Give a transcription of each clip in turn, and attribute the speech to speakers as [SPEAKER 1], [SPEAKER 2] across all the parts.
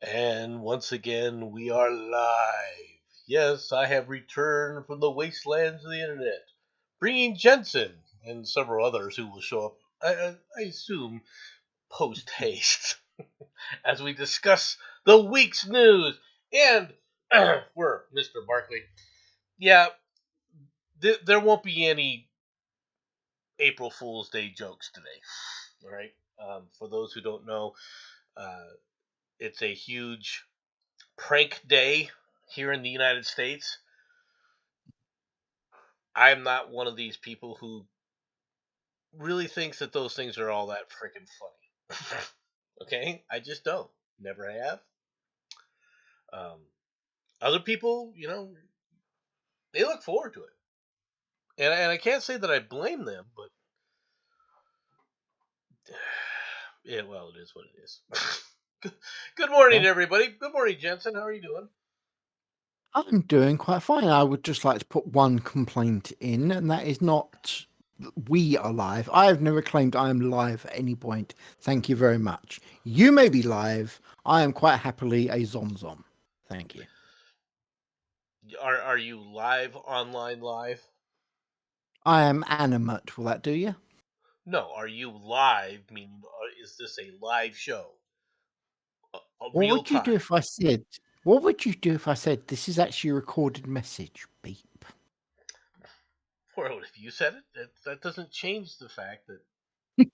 [SPEAKER 1] And once again, we are live. Yes, I have returned from the wastelands of the internet, bringing Jensen and several others who will show up, I assume, post haste, as we discuss the week's news. And we're Mr. Barkley. Yeah, there won't be any April Fool's Day jokes today. All right. For those who don't know, uh, it's a huge prank day here in the United States. I'm not one of these people who really thinks that those things are all that freaking funny. Okay? I just don't. Never have. Um, Other people, they look forward to it. And I can't say that I blame them, but yeah, well, it is what it is. Good morning,
[SPEAKER 2] Yeah.
[SPEAKER 1] everybody. Good morning, Jensen. How are you doing?
[SPEAKER 2] I'm doing quite fine. I would just like to put one complaint in, and that is not we are live. I have never claimed I am live at any point. Thank you very much. You may be live. I am quite happily a zomzom. Thank you.
[SPEAKER 1] Are you live online live?
[SPEAKER 2] I am animate. Will that do you?
[SPEAKER 1] No. Are you live? Meaning, is this a live show? A
[SPEAKER 2] What
[SPEAKER 1] real
[SPEAKER 2] would you do
[SPEAKER 1] time?
[SPEAKER 2] if I said? What would you do if I said this is actually a recorded message? Beep.
[SPEAKER 1] Well, if you said it, that doesn't change the fact that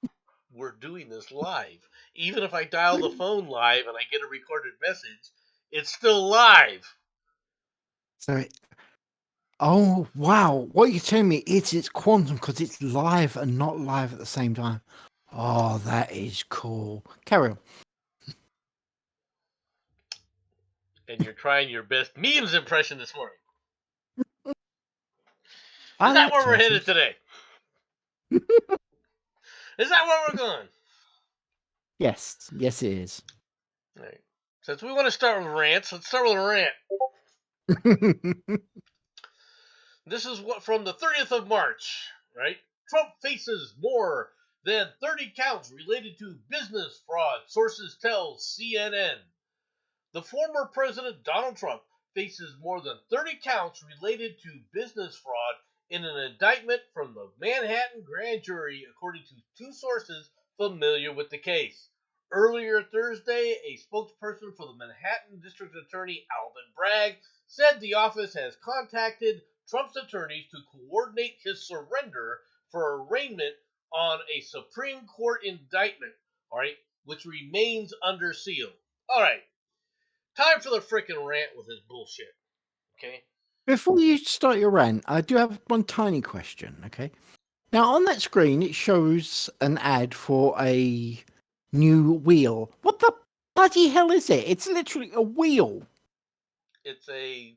[SPEAKER 1] we're doing this live. Even if I dial the phone live and I get a recorded message, it's still live.
[SPEAKER 2] So, oh wow! What you're telling me is it's quantum because it's live and not live at the same time. Oh, that is cool. Carry on.
[SPEAKER 1] And you're trying your best memes impression this morning.
[SPEAKER 2] I
[SPEAKER 1] Is that
[SPEAKER 2] like
[SPEAKER 1] where we're headed
[SPEAKER 2] turtles.
[SPEAKER 1] today? Is that where we're going?
[SPEAKER 2] Yes, yes, it is.
[SPEAKER 1] All right. Since we want to start with rants, let's start with a rant. This is what from the 30th of March, right? Trump faces more than 30 counts related to business fraud, sources tell CNN. The former President Donald Trump faces more than 30 counts related to business fraud in an indictment from the Manhattan grand jury, according to two sources familiar with the case. Earlier Thursday, a spokesperson for the Manhattan District Attorney Alvin Bragg said the office has contacted Trump's attorneys to coordinate his surrender for arraignment on a Supreme Court indictment, all right, which remains under seal. All right, time for the freaking rant with his bullshit. Okay?
[SPEAKER 2] Before you start your rant, I do have one tiny question. Okay. Now, on that screen, it shows an ad for a new wheel. What the bloody hell is it? It's literally a wheel.
[SPEAKER 1] It's a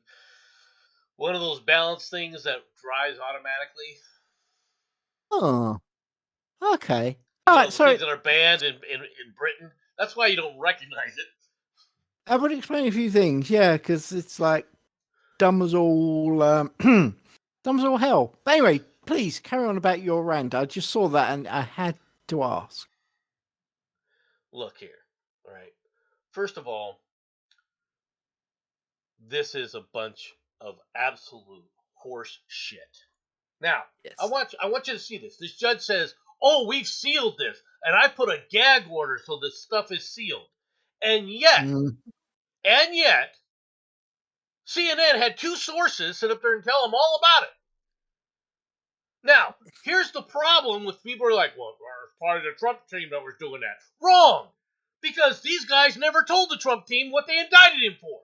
[SPEAKER 1] one of those balance things that drives automatically.
[SPEAKER 2] Oh, okay.
[SPEAKER 1] You
[SPEAKER 2] All
[SPEAKER 1] know,
[SPEAKER 2] right.
[SPEAKER 1] the things
[SPEAKER 2] So
[SPEAKER 1] that are banned in Britain. That's why you don't recognize it.
[SPEAKER 2] I would explain a few things. Yeah, because it's like dumb as all, dumb as all hell. But anyway, please carry on about your rant. I just saw that and I had to ask.
[SPEAKER 1] Look here. All right. First of all, this is a bunch of absolute horse shit. Now, I
[SPEAKER 2] Yes.
[SPEAKER 1] want you to see this. This judge says, "Oh, we've sealed this, and I put a gag order so this stuff is sealed." And yet,
[SPEAKER 2] Mm.
[SPEAKER 1] and yet, CNN had two sources sit up there and tell them all about it. Now, here's the problem with people who are like, well, it's part of the Trump team that was doing that. Wrong! Because these guys never told the Trump team what they indicted him for.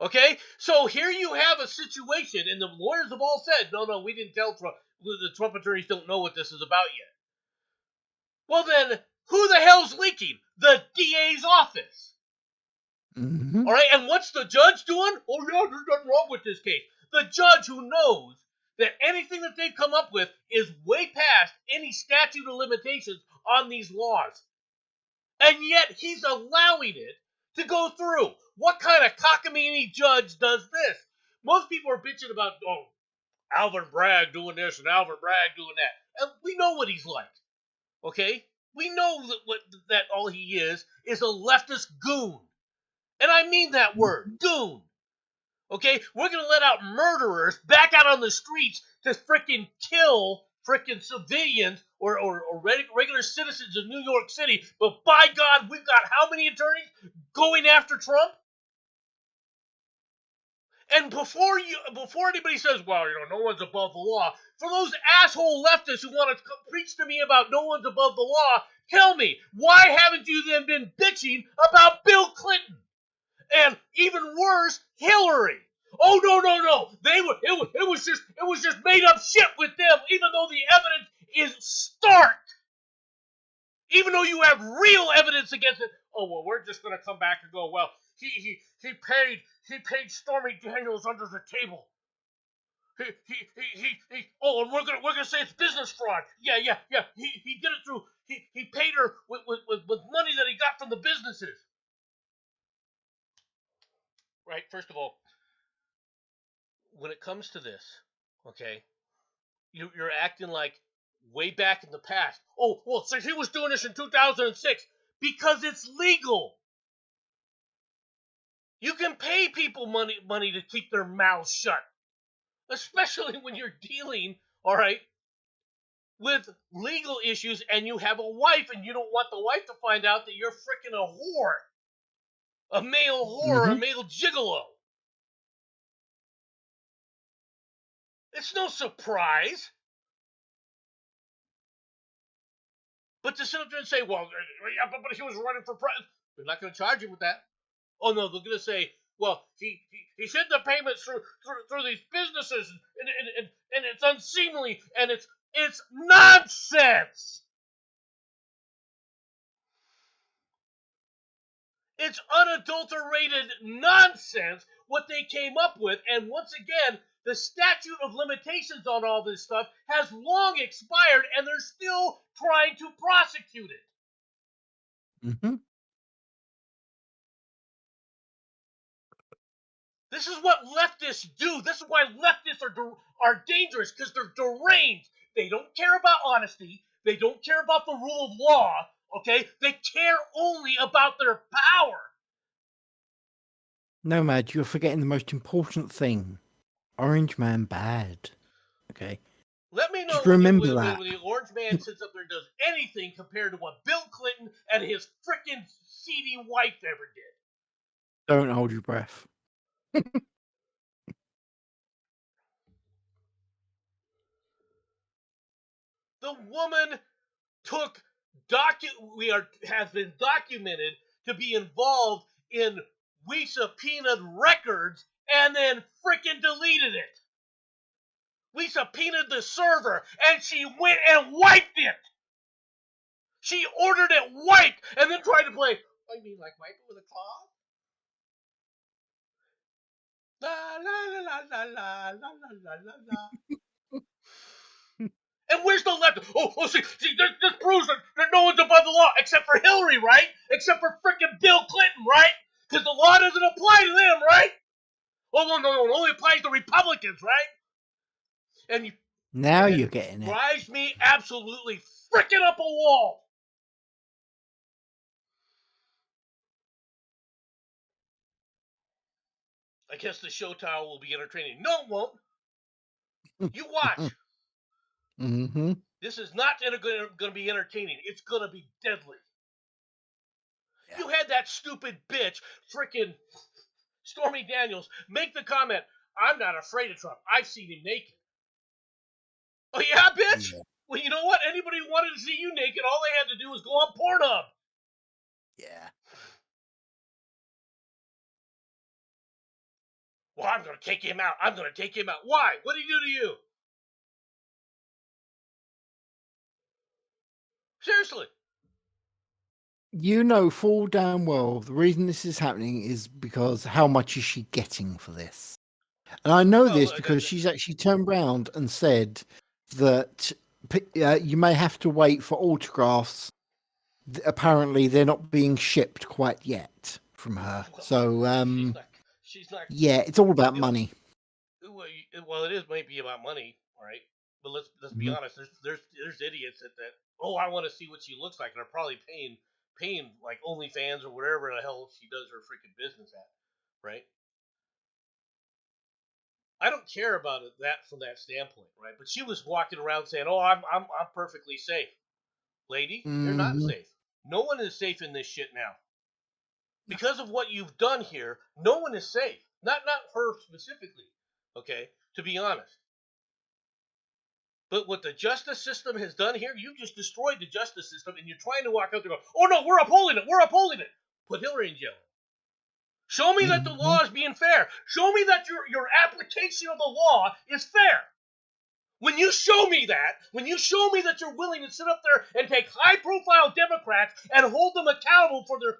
[SPEAKER 1] Okay? So here you have a situation, and the lawyers have all said, no, we didn't tell Trump. The Trump attorneys don't know what this is about yet. Well, then, who the hell's leaking? The DA's office.
[SPEAKER 2] Mm-hmm.
[SPEAKER 1] All right, and what's the judge doing? Oh, yeah, there's nothing wrong with this case. The judge who knows that anything that they've come up with is way past any statute of limitations on these laws. And yet he's allowing it to go through. What kind of cockamamie judge does this? Most people are bitching about, oh, Alvin Bragg doing this and Alvin Bragg doing that. And we know what he's like. Okay? We know that all he is a leftist goon. And I mean that word, goon. Okay? We're going to let out murderers back out on the streets to frickin' kill frickin' civilians or regular citizens of New York City. But by God, we've got how many attorneys going after Trump? And before anybody says, well, no one's above the law, for those asshole leftists who want to preach to me about no one's above the law, tell me, why haven't you then been bitching about Bill Clinton? And even worse, Hillary. Oh, no. It was just made up shit with them, even though the evidence is stark. Even though you have real evidence against it. Oh, well, we're just going to come back and go, well, he paid Stormy Daniels under the table. Oh, and we're gonna say it's business fraud. Yeah. He did it through. He paid her with money that he got from the businesses. Right. First of all, when it comes to this, okay, you're acting like way back in the past. Oh, well, so he was doing this in 2006 because it's legal. You can pay people money to keep their mouths shut, especially when you're dealing, all right, with legal issues and you have a wife and you don't want the wife to find out that you're freaking a whore, a male whore, a male gigolo. It's no surprise. But to sit up there and say, well, but he was running for president, they're not going to charge him with that. Oh, no, they're going to say, well, he sent the payments through these businesses, and it's unseemly, and it's nonsense. It's unadulterated nonsense what they came up with, and once again, the statute of limitations on all this stuff has long expired, and they're still trying to prosecute it.
[SPEAKER 2] Mm-hmm.
[SPEAKER 1] This is what leftists do. This is why leftists are dangerous, because they're deranged. They don't care about honesty. They don't care about the rule of law. Okay? They care only about their power.
[SPEAKER 2] Nomad, you're forgetting the most important thing. Orange Man bad. Okay?
[SPEAKER 1] Let me know
[SPEAKER 2] Just remember
[SPEAKER 1] when
[SPEAKER 2] that.
[SPEAKER 1] the orange man sits up there and does anything compared to what Bill Clinton and his frickin' seedy wife ever did.
[SPEAKER 2] Don't hold your breath.
[SPEAKER 1] The woman has been documented to be involved in We Subpoenaed records and then frickin' deleted it. We subpoenaed the server and she went and wiped it. She ordered it wiped and then tried to play, oh, you mean like wipe it with a cloth? La la la la la la la la la. And where's the left? Oh, see, this proves that no one's above the law except for Hillary, right? Except for frickin' Bill Clinton, right? Because the law doesn't apply to them, right? Oh, no, it only applies to Republicans, right? And
[SPEAKER 2] now you're getting it.
[SPEAKER 1] Drives me absolutely frickin' up a wall. I guess the show tower will be entertaining. No, it won't. You watch.
[SPEAKER 2] Mm-hmm.
[SPEAKER 1] This is not going to be entertaining. It's going to be deadly. Yeah. You had that stupid bitch, frickin' Stormy Daniels, make the comment, I'm not afraid of Trump. I've seen him naked. Oh, yeah, bitch? Yeah. Well, you know what? Anybody who wanted to see you naked, all they had to do was go on Pornhub.
[SPEAKER 2] Yeah.
[SPEAKER 1] Well, I'm going to take him out. Why? What did he do to you? Seriously.
[SPEAKER 2] You know full damn well the reason this is happening is because how much is she getting for this? And I know this because she's actually turned around and said that you may have to wait for autographs. Apparently, they're not being shipped quite yet from her. So,
[SPEAKER 1] she's not.
[SPEAKER 2] Yeah, it's all about money.
[SPEAKER 1] Well, it is maybe about money, all right? But let's be honest. There's idiots that oh, I want to see what she looks like, and are probably paying like OnlyFans or whatever the hell she does her freaking business at, right? I don't care about it that from that standpoint, right? But she was walking around saying, "Oh, I'm perfectly safe." Lady, you're not
[SPEAKER 2] Mhm.
[SPEAKER 1] safe. No one is safe in this shit now. Because of what you've done here, no one is safe. Not her specifically, okay? To be honest. But what the justice system has done here, you just destroyed the justice system, and you're trying to walk out there and go, "Oh no, we're upholding it. We're upholding it." Put Hillary in jail. Show me that the
[SPEAKER 2] Mhm.
[SPEAKER 1] law is being fair. Show me that your application of the law is fair. When you show me that you're willing to sit up there and take high-profile Democrats and hold them accountable for their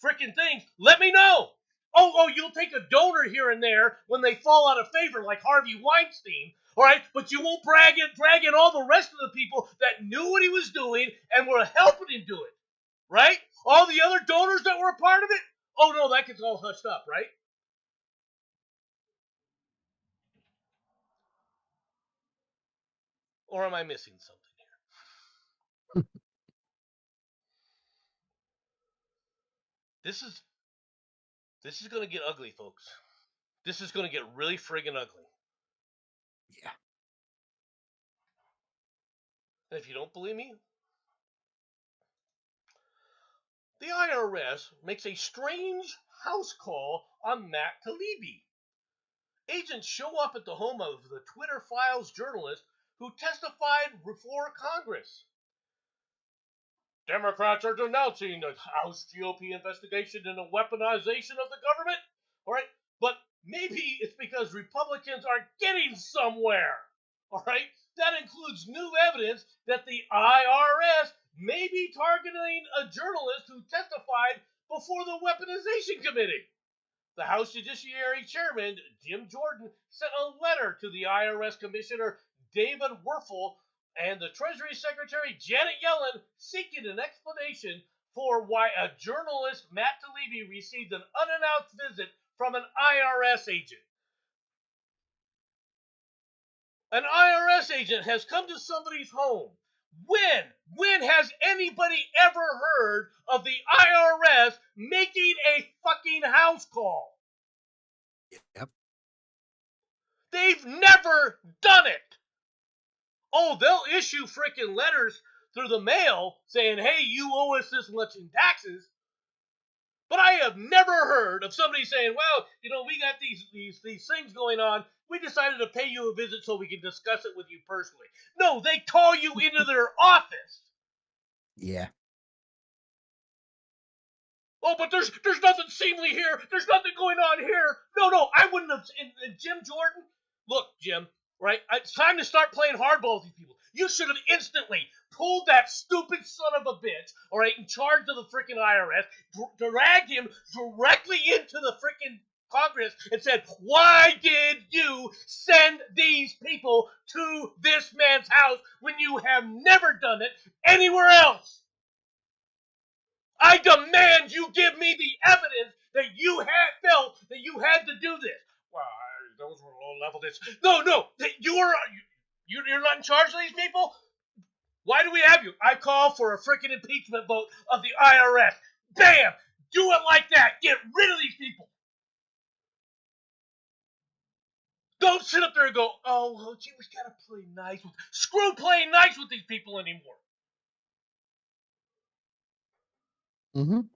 [SPEAKER 1] freaking things, let me know. Oh, you'll take a donor here and there when they fall out of favor, like Harvey Weinstein, all right? But you won't drag in all the rest of the people that knew what he was doing and were helping him do it, right? All the other donors that were a part of it. Oh no, that gets all hushed up, right? Or am I missing something here? This is this is gonna get ugly, folks. This is gonna get really friggin' ugly.
[SPEAKER 2] Yeah.
[SPEAKER 1] And if you don't believe me, the IRS makes a strange house call on Matt Taibbi. Agents show up at the home of the Twitter Files journalist who testified before Congress. Democrats are denouncing the House GOP investigation into weaponization of the government. All right, but maybe it's because Republicans are getting somewhere. All right, that includes new evidence that the IRS may be targeting a journalist who testified before the Weaponization Committee. The House Judiciary Chairman, Jim Jordan, sent a letter to the IRS Commissioner David Werfel and the Treasury Secretary Janet Yellen seeking an explanation for why a journalist, Matt Taibbi, received an unannounced visit from an IRS agent. An IRS agent has come to somebody's home. When has anybody ever heard of the IRS making a fucking house call?
[SPEAKER 2] Yep.
[SPEAKER 1] They've never done it. Oh, they'll issue freaking letters through the mail saying, "Hey, you owe us this much in taxes." But I have never heard of somebody saying, "Well, we got these things going on. We decided to pay you a visit so we can discuss it with you personally." No, they call you into their office.
[SPEAKER 2] Yeah.
[SPEAKER 1] Oh, but there's nothing seemly here. There's nothing going on here. No, I wouldn't have. And Jim Jordan, look, Jim, right? It's time to start playing hardball with these people. You should have instantly pulled that stupid son of a bitch, all right, in charge of the freaking IRS, dragged him directly into the freaking Congress and said, "Why did you send these people to this man's house when you have never done it anywhere else? I demand you give me the evidence that you had felt that you had to do this." Well, those were low level. No, you're not in charge of these people. Why do we have you? I call for a freaking impeachment vote of the IRS. Bam! Do it like that. Get rid of these people. Don't sit up there and go, "Oh, gee, we gotta play nice." Screw playing nice with these people anymore.
[SPEAKER 2] Mm-hmm.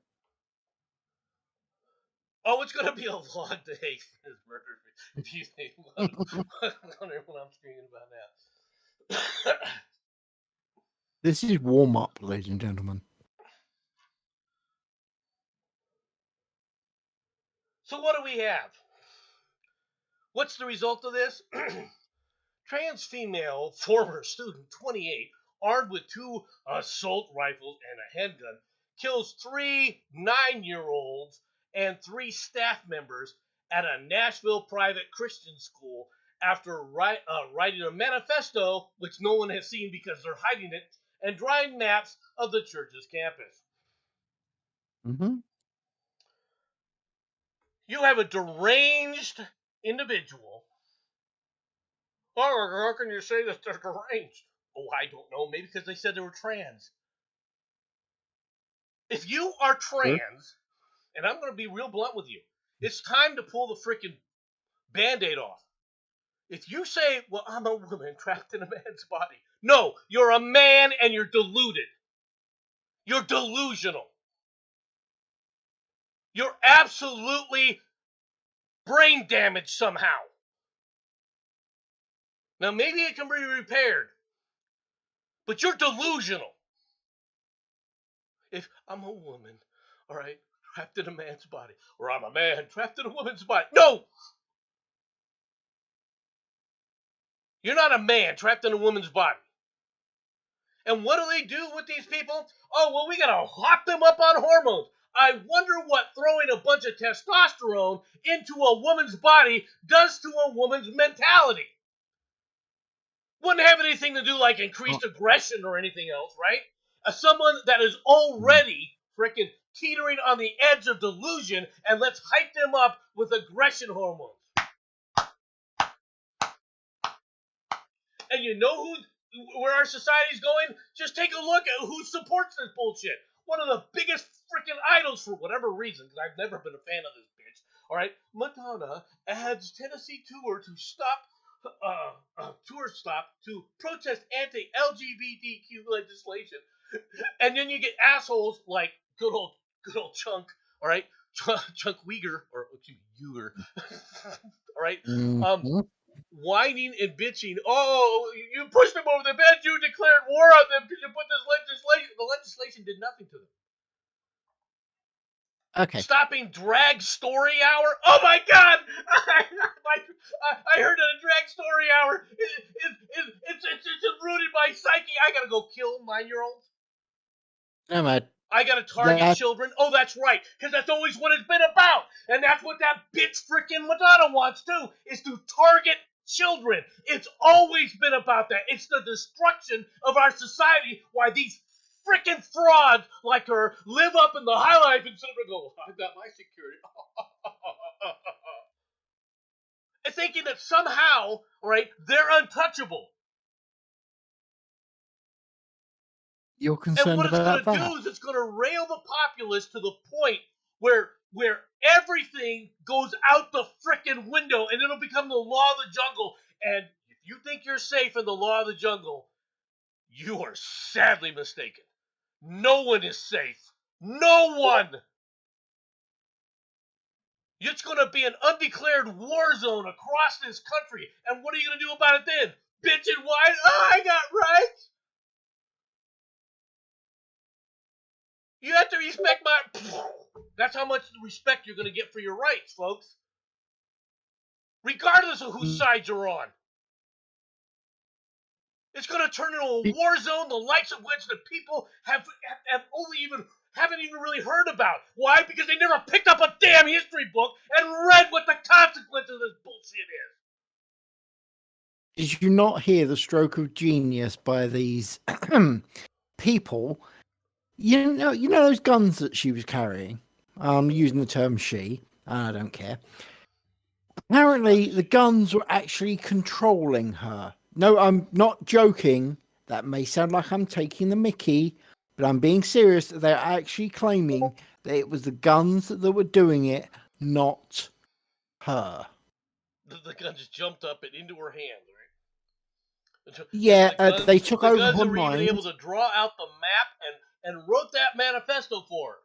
[SPEAKER 1] Oh, it's gonna be a long day for this murder. If you think what I'm screaming about now.
[SPEAKER 2] This is warm up, ladies and gentlemen.
[SPEAKER 1] So what do we have? What's the result of this? Trans female former student, 28, armed with 2 assault rifles and a handgun, kills 3 9-year-olds and 3 staff members at a Nashville private Christian school after writing a manifesto, which no one has seen because they're hiding it, and drawing maps of the church's campus.
[SPEAKER 2] Mm-hmm.
[SPEAKER 1] You have a deranged individual how can you say that they're deranged? Oh, I don't know. Maybe because they said they were trans. If you are trans, and I'm going to be real blunt with you, it's time to pull the freaking Band-Aid off. If you say, well, I'm a woman trapped in a man's body. No, you're a man and you're deluded. You're delusional. You're absolutely brain damaged somehow. Now, maybe it can be repaired, but you're delusional. If I'm a woman, all right, trapped in a man's body, or I'm a man trapped in a woman's body. No! You're not a man trapped in a woman's body. And what do they do with these people? Oh, well, we gotta hop them up on hormones. I wonder what throwing a bunch of testosterone into a woman's body does to a woman's mentality. Wouldn't have anything to do like increased aggression or anything else, right? As someone that is already freaking teetering on the edge of delusion, and let's hype them up with aggression hormones. And you know where our society's going? Just take a look at who supports this bullshit. One of the biggest freaking idols for whatever reason, because I've never been a fan of this bitch. All right, Madonna adds Tennessee tour to protest anti-LGBTQ legislation, and then you get assholes like good old Chunk. All right, Chunk Uyghur or Uyghur. All right. Whining and bitching. Oh, you pushed them over the bed. You declared war on them because you put this legislation. The legislation did nothing to them.
[SPEAKER 2] Okay.
[SPEAKER 1] Stopping drag story hour. Oh my God! I heard that a drag story hour it's ruining my psyche. I gotta go kill 9-year-olds.
[SPEAKER 2] No, man.
[SPEAKER 1] I gotta target children. Oh, that's right, because that's always what it's been about, and that's what that bitch freaking Madonna wants too, is to target children. It's always been about that. It's the destruction of our society. Why these freaking frauds like her live up in the high life instead of go, I've got my security. And thinking that somehow, right, they're untouchable.
[SPEAKER 2] You're concerned about that?
[SPEAKER 1] And what it's going to do is it's going to rail the populace to the point where everything goes out the frickin' window, and it'll become the law of the jungle. And if you think you're safe in the law of the jungle, you are sadly mistaken. No one is safe. No one. It's going to be an undeclared war zone across this country. And what are you going to do about it then? Bitch and whine? Oh, I got rights. You have to respect my... That's how much respect you're going to get for your rights, folks. Regardless of whose side you're on. It's going to turn into a war zone, the likes of which the people haven't even really heard about. Why? Because they never picked up a damn history book and read what the consequence of this bullshit
[SPEAKER 2] is. Did you not hear the stroke of genius by these people? You know those guns that she was carrying? I'm using the term she. I don't care. Apparently, the guns were actually controlling her. No, I'm not joking. That may sound like I'm taking the mickey, but I'm being serious. They're actually claiming that it was the guns that were doing it, not her.
[SPEAKER 1] The gun just jumped up and into her hand, right?
[SPEAKER 2] Yeah, they took over her mind. The guns
[SPEAKER 1] were even able to draw out the map and wrote that manifesto for her.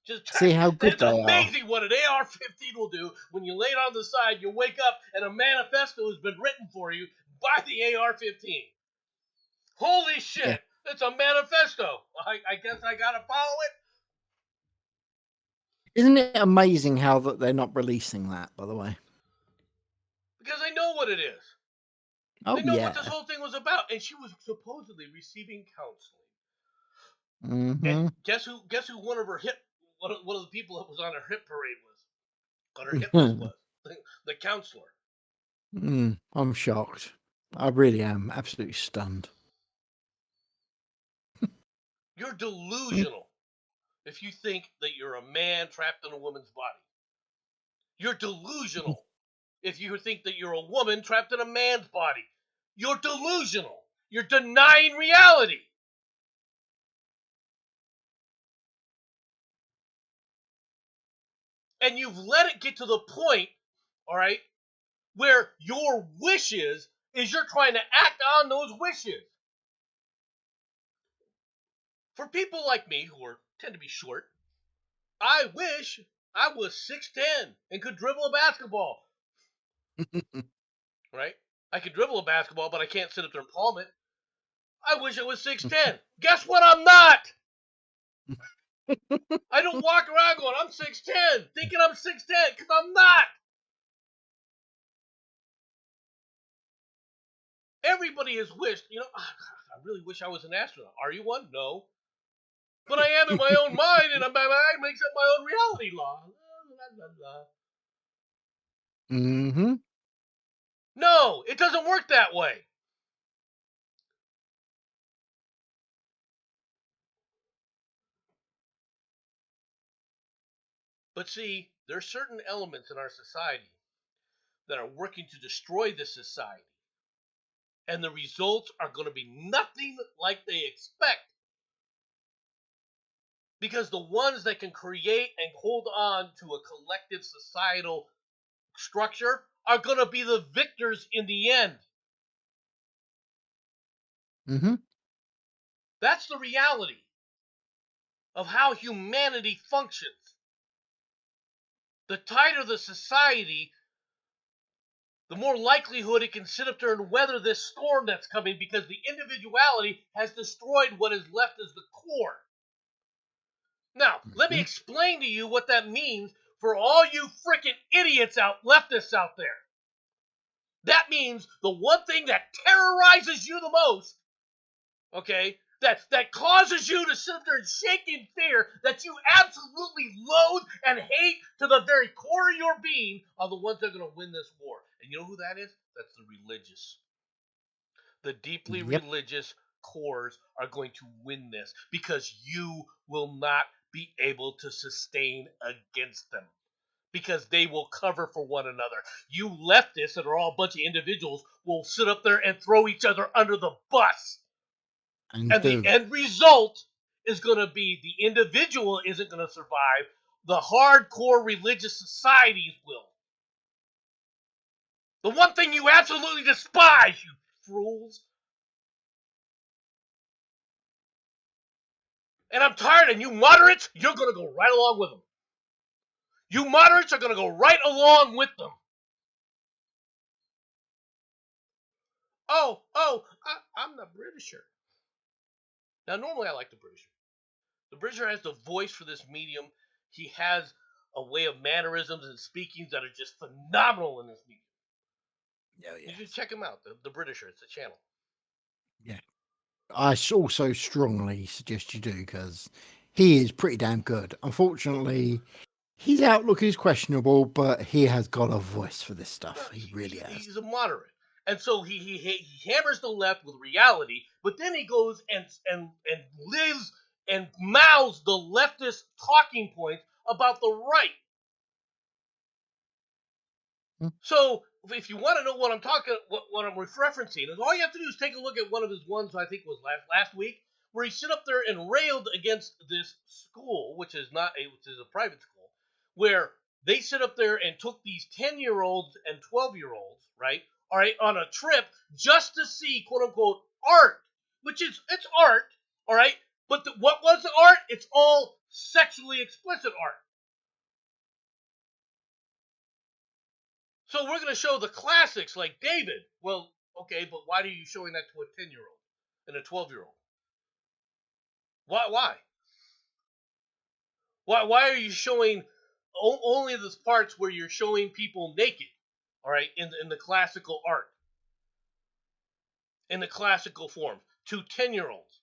[SPEAKER 1] Just
[SPEAKER 2] see how good they are.
[SPEAKER 1] It's amazing what an AR-15 will do when you lay it on the side, you wake up, and a manifesto has been written for you by the AR-15. Holy shit! Yeah. It's a manifesto. I guess I gotta follow
[SPEAKER 2] it. Isn't it amazing how that they're not releasing that, by the way?
[SPEAKER 1] Because they know what it is.
[SPEAKER 2] Oh,
[SPEAKER 1] they know what this whole thing was about, and she was supposedly receiving counseling.
[SPEAKER 2] Mm-hmm.
[SPEAKER 1] And guess who one of the people that was on her hit parade was? On her hip was the counselor.
[SPEAKER 2] I'm shocked. I really am absolutely stunned.
[SPEAKER 1] You're delusional if you think that you're a man trapped in a woman's body. You're delusional. if you think that you're a woman trapped in a man's body. You're delusional. You're denying reality. And you've let it get to the point, all right, where your wishes is you're trying to act on those wishes. For people like me who tend to be short, I wish I was 6'10" and could dribble a basketball. Right? I can dribble a basketball, but I can't sit up there and palm it. I wish I was 6'10". Guess what? I'm not. I don't walk around going, I'm 6'10", thinking I'm 6'10", because I'm not. Everybody has wished, I really wish I was an astronaut. Are you one? No. But I am in my own mind, and my mind makes up my own reality law.
[SPEAKER 2] Mm-hmm.
[SPEAKER 1] No, it doesn't work that way. But see, there are certain elements in our society that are working to destroy this society. And the results are going to be nothing like they expect. Because the ones that can create and hold on to a collective societal structure are going to be the victors in the end.
[SPEAKER 2] Mm-hmm.
[SPEAKER 1] That's the reality of how humanity functions. The tighter the society, the more likelihood it can sit up there and weather this storm that's coming, because the individuality has destroyed what is left as the core. Now, let me explain to you what that means for all you freaking idiots leftists out there. That means the one thing that terrorizes you the most, okay, that causes you to sit there and shake in fear, that you absolutely loathe and hate to the very core of your being, are the ones that are going to win this war. And you know who that is? That's the religious. The deeply religious cores are going to win this, because you will not be able to sustain against them, because they will cover for one another. You leftists that are all a bunch of individuals will sit up there and throw each other under the bus. And the end result is going to be the individual isn't going to survive. The hardcore religious societies will. The one thing you absolutely despise, you fools. And I'm tired, and you moderates, you're going to go right along with them. You moderates are going to go right along with them. I'm the Britisher. Now, normally I like the Britisher. The Britisher has the voice for this medium. He has a way of mannerisms and speakings that are just phenomenal in this medium.
[SPEAKER 2] Oh, yes.
[SPEAKER 1] You should check him out, the Britisher. It's a channel.
[SPEAKER 2] Yeah. I also strongly suggest you do, because he is pretty damn good. Unfortunately, his outlook is questionable, but he has got a voice for this stuff. He really has.
[SPEAKER 1] He's a moderate. And so he hammers the left with reality, but then he goes and lives and mouths the leftist talking points about the right. So if you want to know what I'm talking, what I'm referencing, is all you have to do is take a look at one of his ones, I think was last week, where he stood up there and railed against this school, which is a private school, where they sit up there and took these 10-year-olds and 12-year-olds, right, all right, on a trip just to see, quote unquote, art, which it's art, all right, but what was the art? It's all sexually explicit art. So we're going to show the classics like David. Well, okay, but why are you showing that to a 10-year-old and a 12-year-old? Why? Why are you showing only the parts where you're showing people naked, all right, in the classical art, in the classical form, to 10-year-olds?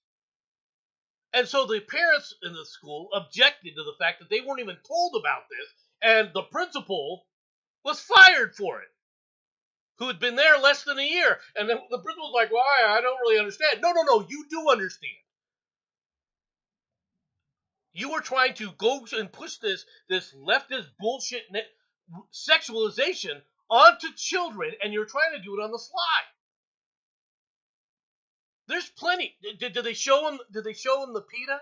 [SPEAKER 1] And so the parents in the school objected to the fact that they weren't even told about this, and the principal was fired for it, who had been there less than a year. And then the principal's like, well, I don't really understand. No, you do understand. You are trying to go and push this leftist bullshit sexualization onto children, and you're trying to do it on the sly. There's plenty. Did they show him? Did they show him the pita?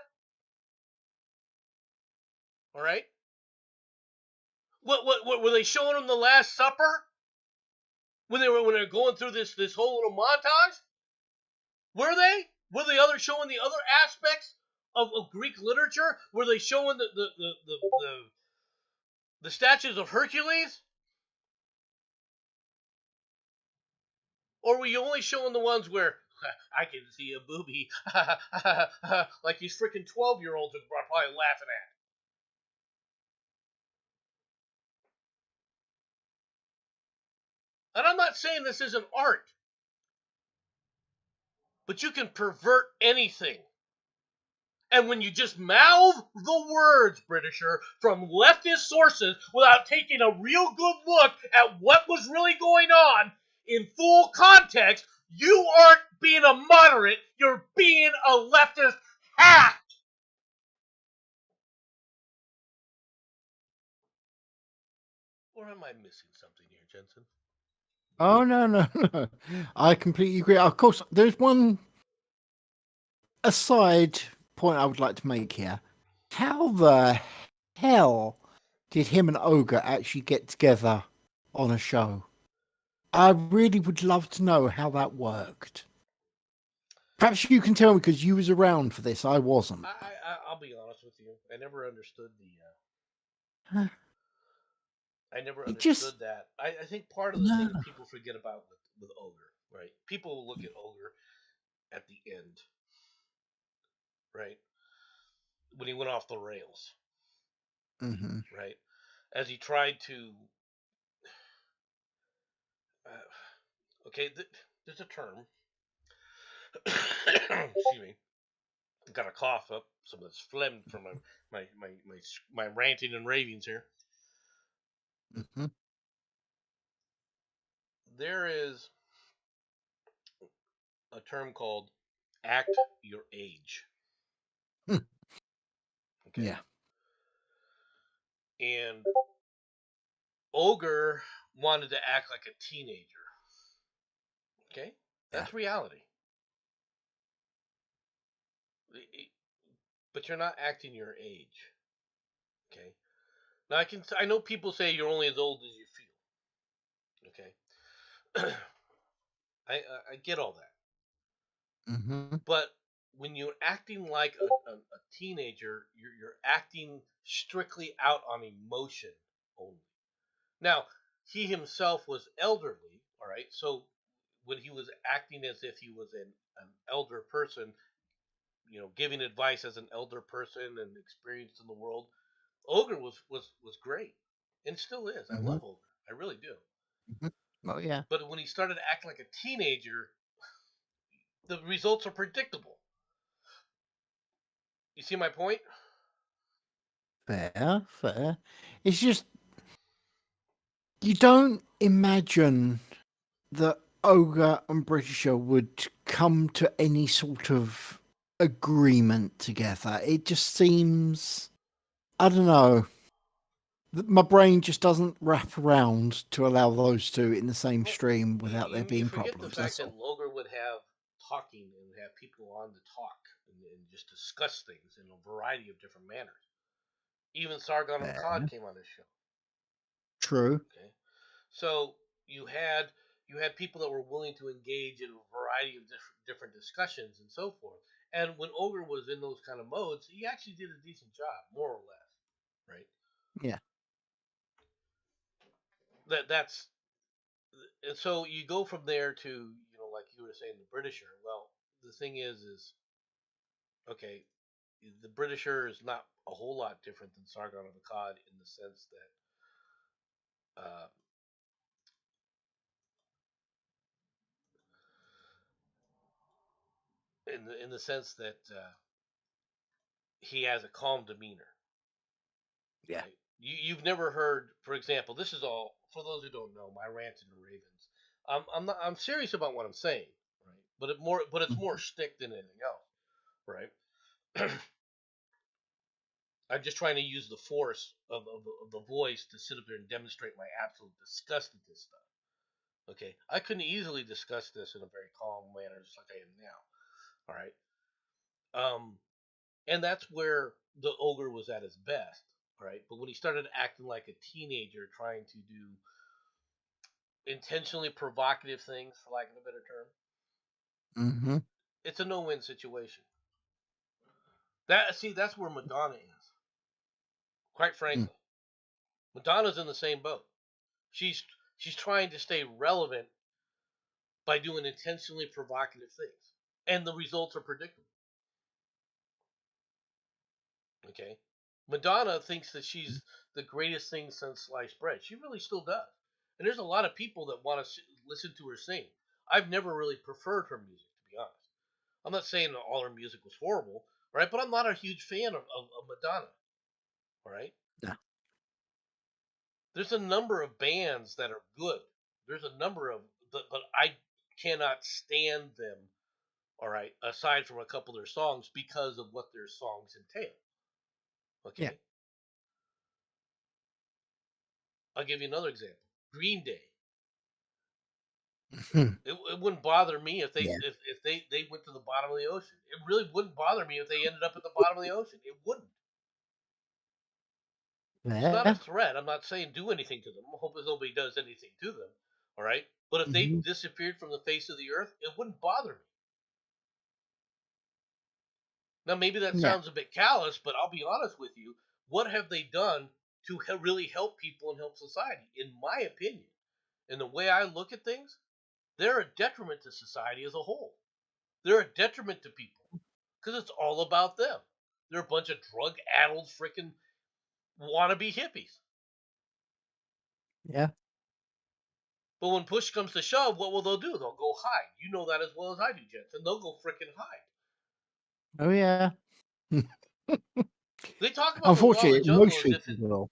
[SPEAKER 1] All right. What were they showing him the Last Supper? When they were going through this whole little montage? Were they? Were they showing the other aspects of Greek literature? Were they showing the statues of Hercules? Or were you only showing the ones where I can see a booby, like these freaking 12-year-olds are probably laughing at? And I'm not saying this isn't art, but you can pervert anything. And when you just mouth the words, Britisher, from leftist sources without taking a real good look at what was really going on in full context, you aren't being a moderate, you're being a leftist hack. Or am I missing something here, Jensen?
[SPEAKER 2] Oh, no. I completely agree. Of course, there's one aside point I would like to make here. How the hell did him and Ogre actually get together on a show? I really would love to know how that worked. Perhaps you can tell me because you was around for this. I wasn't.
[SPEAKER 1] I'll be honest with you. I never understood that. I think part of the thing people forget about with Ogre, right? People look at Ogre at the end, right? When he went off the rails, right? As he tried to, there's a term. Excuse me. Got a cough up, some of this phlegm from my ranting and ravings here. There is a term called act your age. Okay.
[SPEAKER 2] Yeah.
[SPEAKER 1] And Ogre wanted to act like a teenager. Okay? That's reality. But you're not acting your age. Okay? Now I know people say you're only as old as you feel. Okay? I get all that. But when you're acting like a teenager, you're acting strictly out on emotion only. Now, he himself was elderly, all right? So when he was acting as if he was an elder person, giving advice as an elder person and experienced in the world, Ogre was great and still is. I love Ogre. I really do.
[SPEAKER 2] Oh, yeah.
[SPEAKER 1] But when he started acting like a teenager, the results are predictable. You see my point?
[SPEAKER 2] Fair. It's just you don't imagine that Ogre and Britisher would come to any sort of agreement together. It just seems, I don't know, my brain just doesn't wrap around to allow those two in the same stream without there being problems.
[SPEAKER 1] You forget the fact that Ogre would have talking and have people on to talk and just discuss things in a variety of different manners. Even Sargon of Akkad came on this show.
[SPEAKER 2] True.
[SPEAKER 1] Okay, so you had people that were willing to engage in a variety of different discussions and so forth. And when Ogre was in those kind of modes, he actually did a decent job, more or less, right?
[SPEAKER 2] Yeah.
[SPEAKER 1] That's and so you go from there to like you were saying, the Britisher. Well, the thing is okay, the Britisher is not a whole lot different than Sargon of Akkad in the sense that in the sense that he has a calm demeanor.
[SPEAKER 2] Yeah.
[SPEAKER 1] Right? You've never heard, for example, this is all for those who don't know my rant in the Ravens. I'm serious about what I'm saying, right? But it's more shtick than anything else, right? I'm just trying to use the force of the voice to sit up there and demonstrate my absolute disgust at this stuff. Okay, I couldn't easily discuss this in a very calm manner, just like I am now. All right, and that's where the ogre was at his best. All right, but when he started acting like a teenager, trying to do intentionally provocative things, for lack of a better term,
[SPEAKER 2] Mm-hmm.
[SPEAKER 1] it's a no-win situation. That's where Madonna is. Quite
[SPEAKER 2] Mm.
[SPEAKER 1] frankly, Madonna's in the same boat. She's she's trying to stay relevant by doing intentionally provocative things, and the results are predictable. Okay, Madonna thinks that she's the greatest thing since sliced bread. She really still does, and there's a lot of people that want to listen to her sing. I've never really preferred her music, to be honest. I'm not saying that all her music was horrible, right? But I'm not a huge fan of Madonna. All right,
[SPEAKER 2] Yeah.
[SPEAKER 1] there's a number of bands that are good. There's a number of, but I cannot stand them. All right, aside from a couple of their songs because of what their songs entail.
[SPEAKER 2] Yeah.
[SPEAKER 1] Okay, I'll give you another example. Green Day. It wouldn't bother me if
[SPEAKER 2] Yeah.
[SPEAKER 1] they went to the bottom of the ocean. It really wouldn't bother me if they ended up at the bottom of the ocean. It wouldn't. It's not a
[SPEAKER 2] Yeah.
[SPEAKER 1] threat. I'm not saying do anything to them. I hope that nobody does anything to them. All right, but if they
[SPEAKER 2] Mm-hmm.
[SPEAKER 1] disappeared from the face of the earth, it wouldn't bother me. Now, maybe that
[SPEAKER 2] Yeah.
[SPEAKER 1] sounds a bit callous, but I'll be honest with you. What have they done to really help people and help society? In my opinion, and the way I look at things, they're a detriment to society as a whole. They're a detriment to people because it's all about them. They're a bunch of drug-addled freaking wannabe hippies.
[SPEAKER 2] Yeah.
[SPEAKER 1] But when push comes to shove, what will they do? They'll go hide. You know that as well as I do, Jensen. They'll go freaking hide.
[SPEAKER 2] Oh yeah.
[SPEAKER 1] They talk about the law of the
[SPEAKER 2] Unfortunately,
[SPEAKER 1] jungle
[SPEAKER 2] most
[SPEAKER 1] as if
[SPEAKER 2] people will.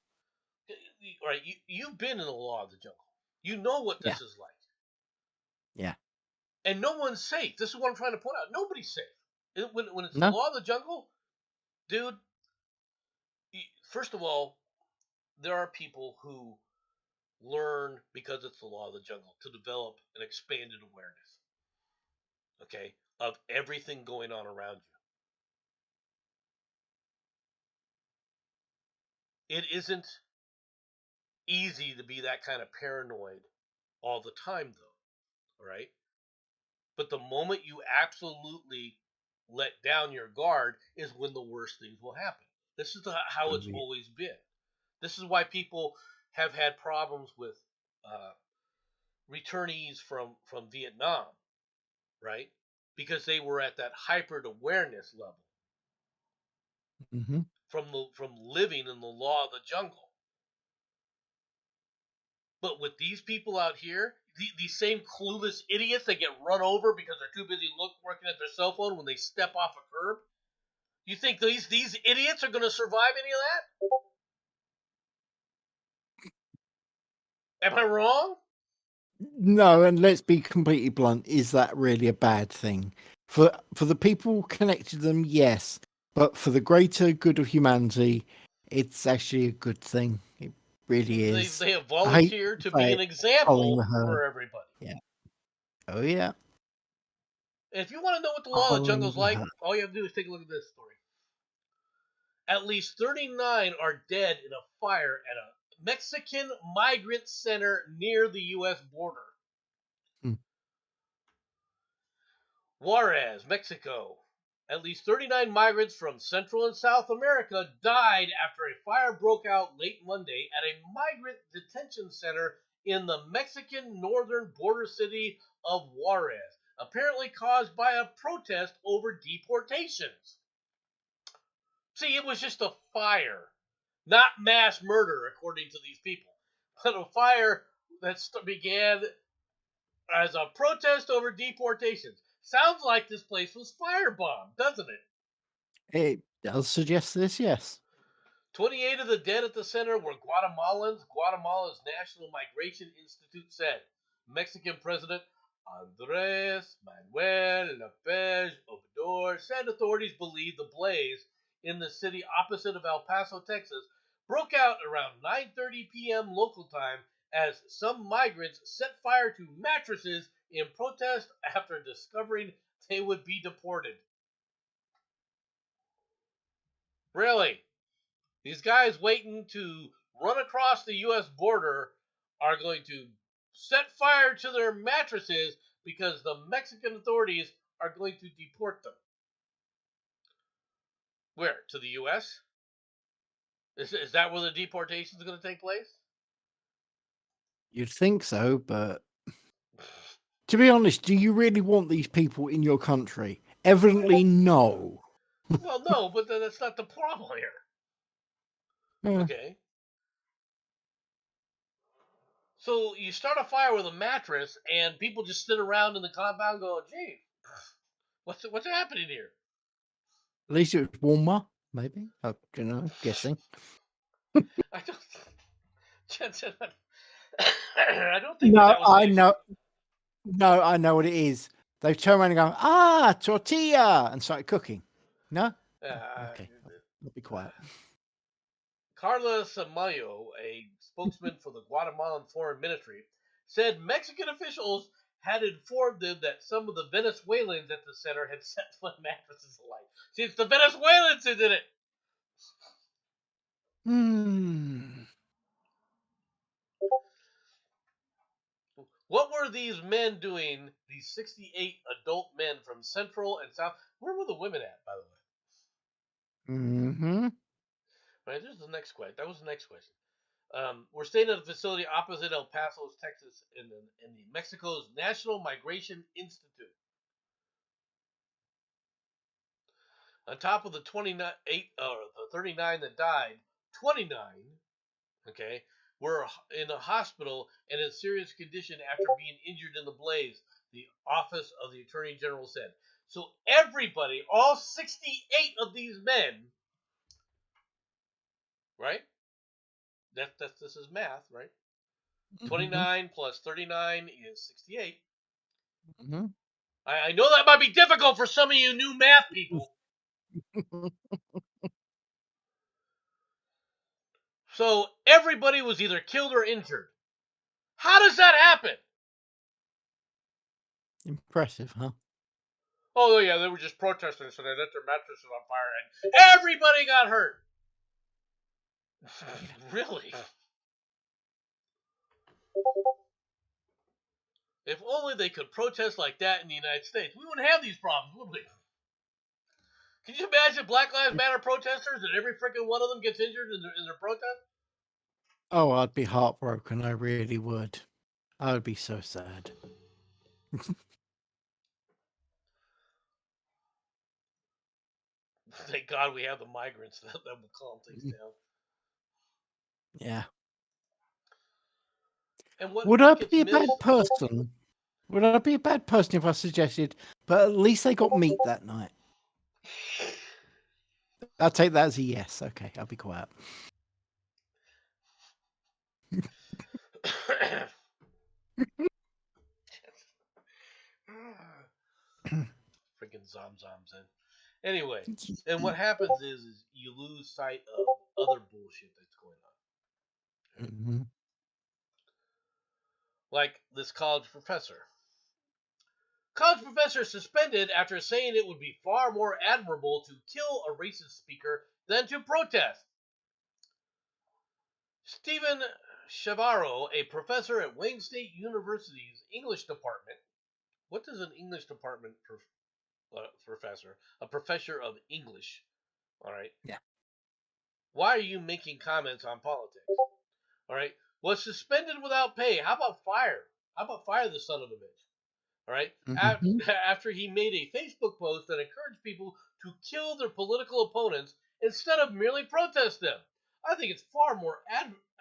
[SPEAKER 1] right. You've been in the law of the jungle. You know what
[SPEAKER 2] Yeah.
[SPEAKER 1] this is like.
[SPEAKER 2] Yeah.
[SPEAKER 1] And no one's safe. This is what I'm trying to point out. Nobody's safe. When it's the
[SPEAKER 2] No.
[SPEAKER 1] law of the jungle, dude, first of all, there are people who learn because it's the law of the jungle to develop an expanded awareness, okay, of everything going on around you. It isn't easy to be that kind of paranoid all the time, though, all right? But the moment you absolutely let down your guard is when the worst things will happen. This is how
[SPEAKER 2] Oh,
[SPEAKER 1] it's always been. This is why people have had problems with uh, returnees from Vietnam, right? Because they were at that hyper awareness level
[SPEAKER 2] mm-hmm.
[SPEAKER 1] from living in the law of the jungle. But with these people out here, these same clueless idiots that get run over because they're too busy working at their cell phone when they step off a curb, you think these idiots are going to survive any of that? Am I wrong?
[SPEAKER 2] No, and let's be completely blunt. Is that really a bad thing? For the people connected to them, yes. But for the greater good of humanity, it's actually a good thing. It really is.
[SPEAKER 1] They have
[SPEAKER 2] I hate
[SPEAKER 1] volunteered
[SPEAKER 2] to
[SPEAKER 1] to
[SPEAKER 2] say
[SPEAKER 1] be
[SPEAKER 2] it,
[SPEAKER 1] an
[SPEAKER 2] pulling
[SPEAKER 1] example
[SPEAKER 2] her.
[SPEAKER 1] for everybody.
[SPEAKER 2] Yeah. Oh yeah.
[SPEAKER 1] And if you want to know what the law of the
[SPEAKER 2] Pulling
[SPEAKER 1] jungle's like,
[SPEAKER 2] her.
[SPEAKER 1] all you have to do is take a look at this story. At least 39 are dead in a fire at a Mexican migrant center near the U.S. border.
[SPEAKER 2] Hmm.
[SPEAKER 1] Juarez, Mexico. At least 39 migrants from Central and South America died after a fire broke out late Monday at a migrant detention center in the Mexican northern border city of Juarez, apparently caused by a protest over deportations. See, it was just a fire, not mass murder, according to these people, but a fire that began as a protest over deportations. Sounds like this place was firebombed, doesn't it?
[SPEAKER 2] It does suggest this, yes.
[SPEAKER 1] 28 of the dead at the center were Guatemalans, Guatemala's National Migration Institute said. Mexican President Andres Manuel López Obrador said authorities believe the blaze in the city opposite of El Paso, Texas, broke out around 9:30 p.m. local time as some migrants set fire to mattresses in protest after discovering they would be deported. Really? These guys waiting to run across the U.S. border are going to set fire to their mattresses because the Mexican authorities are going to deport them. Where? To the U.S.? Is that where the deportation is going to take place?
[SPEAKER 2] You'd think so, but to be honest, do you really want these people in your country? Evidently, no.
[SPEAKER 1] Well, no, but that's not the problem here. Okay. So you start a fire with a mattress, and people just sit around in the compound going, "Gee, what's happening here?"
[SPEAKER 2] At least it was warmer, maybe. Guessing.
[SPEAKER 1] I don't. Jensen, I don't think
[SPEAKER 2] No,
[SPEAKER 1] that was.
[SPEAKER 2] I know. No, I know what it is. They turn around and go, tortilla, and start cooking. No? Okay, I'll be quiet.
[SPEAKER 1] Carla Samayo, a spokesman for the Guatemalan Foreign Ministry, said Mexican officials had informed them that some of the Venezuelans at the center had set the mattresses alight. See, it's the Venezuelans who did it. What were these men doing, these 68 adult men from Central and South? Where were the women at, by the way?
[SPEAKER 2] Mm-hmm.
[SPEAKER 1] Right, there's the next question. That was the next question. We're staying at a facility opposite El Paso, Texas, in the Mexico's National Migration Institute. On top of the 39 that died, 29, okay, were in a hospital and in serious condition after being injured in the blaze, the Office of the Attorney General said. So everybody, all 68 of these men, right? This is math, right? 29 plus 39 is 68.
[SPEAKER 2] Mm-hmm.
[SPEAKER 1] I know that might be difficult for some of you new math people. So everybody was either killed or injured. How does that happen?
[SPEAKER 2] Impressive, huh?
[SPEAKER 1] Oh, yeah, they were just protesting, so they lit their mattresses on fire, and everybody got hurt. Really? If only they could protest like that in the United States, we wouldn't have these problems, would we? Can you imagine Black Lives Matter protesters and every freaking one of them gets injured in their protest?
[SPEAKER 2] Oh, I'd be heartbroken. I really would. I would be so sad.
[SPEAKER 1] Thank God we have the migrants that will calm things down.
[SPEAKER 2] Yeah.
[SPEAKER 1] And what
[SPEAKER 2] would I be a bad person? Would I be a bad person if I suggested, but at least they got meat that night? I'll take that as a yes. Okay, I'll be quiet.
[SPEAKER 1] Freaking zomzoms in. Anyway, and what happens is you lose sight of other bullshit that's going on.
[SPEAKER 2] Mm-hmm.
[SPEAKER 1] Like this college professor. College professor suspended after saying it would be far more admirable to kill a racist speaker than to protest. Stephen Chavarro, a professor at Wayne State University's English department. What does an English department professor? A professor of English. All right.
[SPEAKER 2] Yeah.
[SPEAKER 1] Why are you making comments on politics? All right. Was suspended without pay. How about fire? How about fire the son of a bitch? All right. Mm-hmm. After he made a Facebook post that encouraged people to kill their political opponents instead of merely protest them. I think it's far more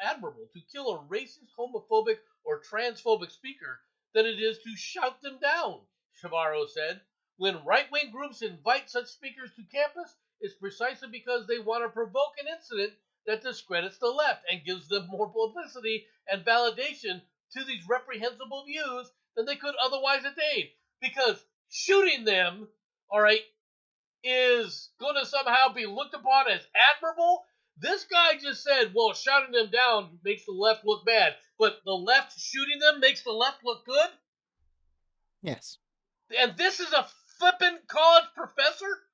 [SPEAKER 1] admirable to kill a racist, homophobic, or transphobic speaker than it is to shout them down, Chavarro said. When right-wing groups invite such speakers to campus, it's precisely because they want to provoke an incident that discredits the left and gives them more publicity and validation to these reprehensible views than they could otherwise attain. Because shooting them, all right, is going to somehow be looked upon as admirable. This guy just said, well, shouting them down makes the left look bad, but the left shooting them makes the left look good?
[SPEAKER 2] Yes.
[SPEAKER 1] And this is a flippin' college professor?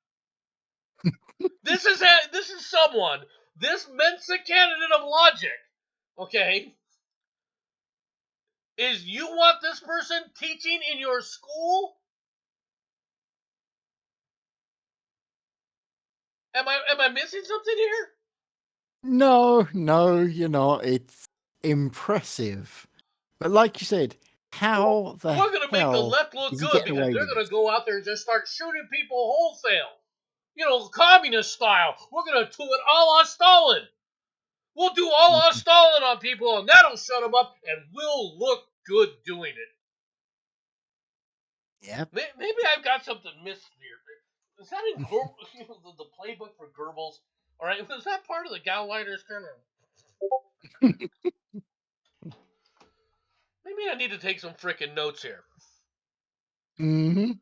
[SPEAKER 1] This is someone, this Mensa candidate of logic, okay, is you want this person teaching in your school? Am I missing something here?
[SPEAKER 2] No, you're not. It's impressive. But like you said, how the
[SPEAKER 1] We're going to make the
[SPEAKER 2] hell
[SPEAKER 1] left look
[SPEAKER 2] is he
[SPEAKER 1] good
[SPEAKER 2] getting
[SPEAKER 1] because
[SPEAKER 2] away
[SPEAKER 1] they're
[SPEAKER 2] with
[SPEAKER 1] going
[SPEAKER 2] this?
[SPEAKER 1] to go out there and just start shooting people wholesale. You know, communist style. We're going to do it a la Stalin. We'll do a la Stalin on people, and that'll shut them up, and we'll look good doing it.
[SPEAKER 2] Yeah.
[SPEAKER 1] Maybe I've got something missed here. Is that in the playbook for Goebbels? All right, was that part of the Gauleiters kind of? Maybe I need to take some frickin' notes here.
[SPEAKER 2] Mm-hmm.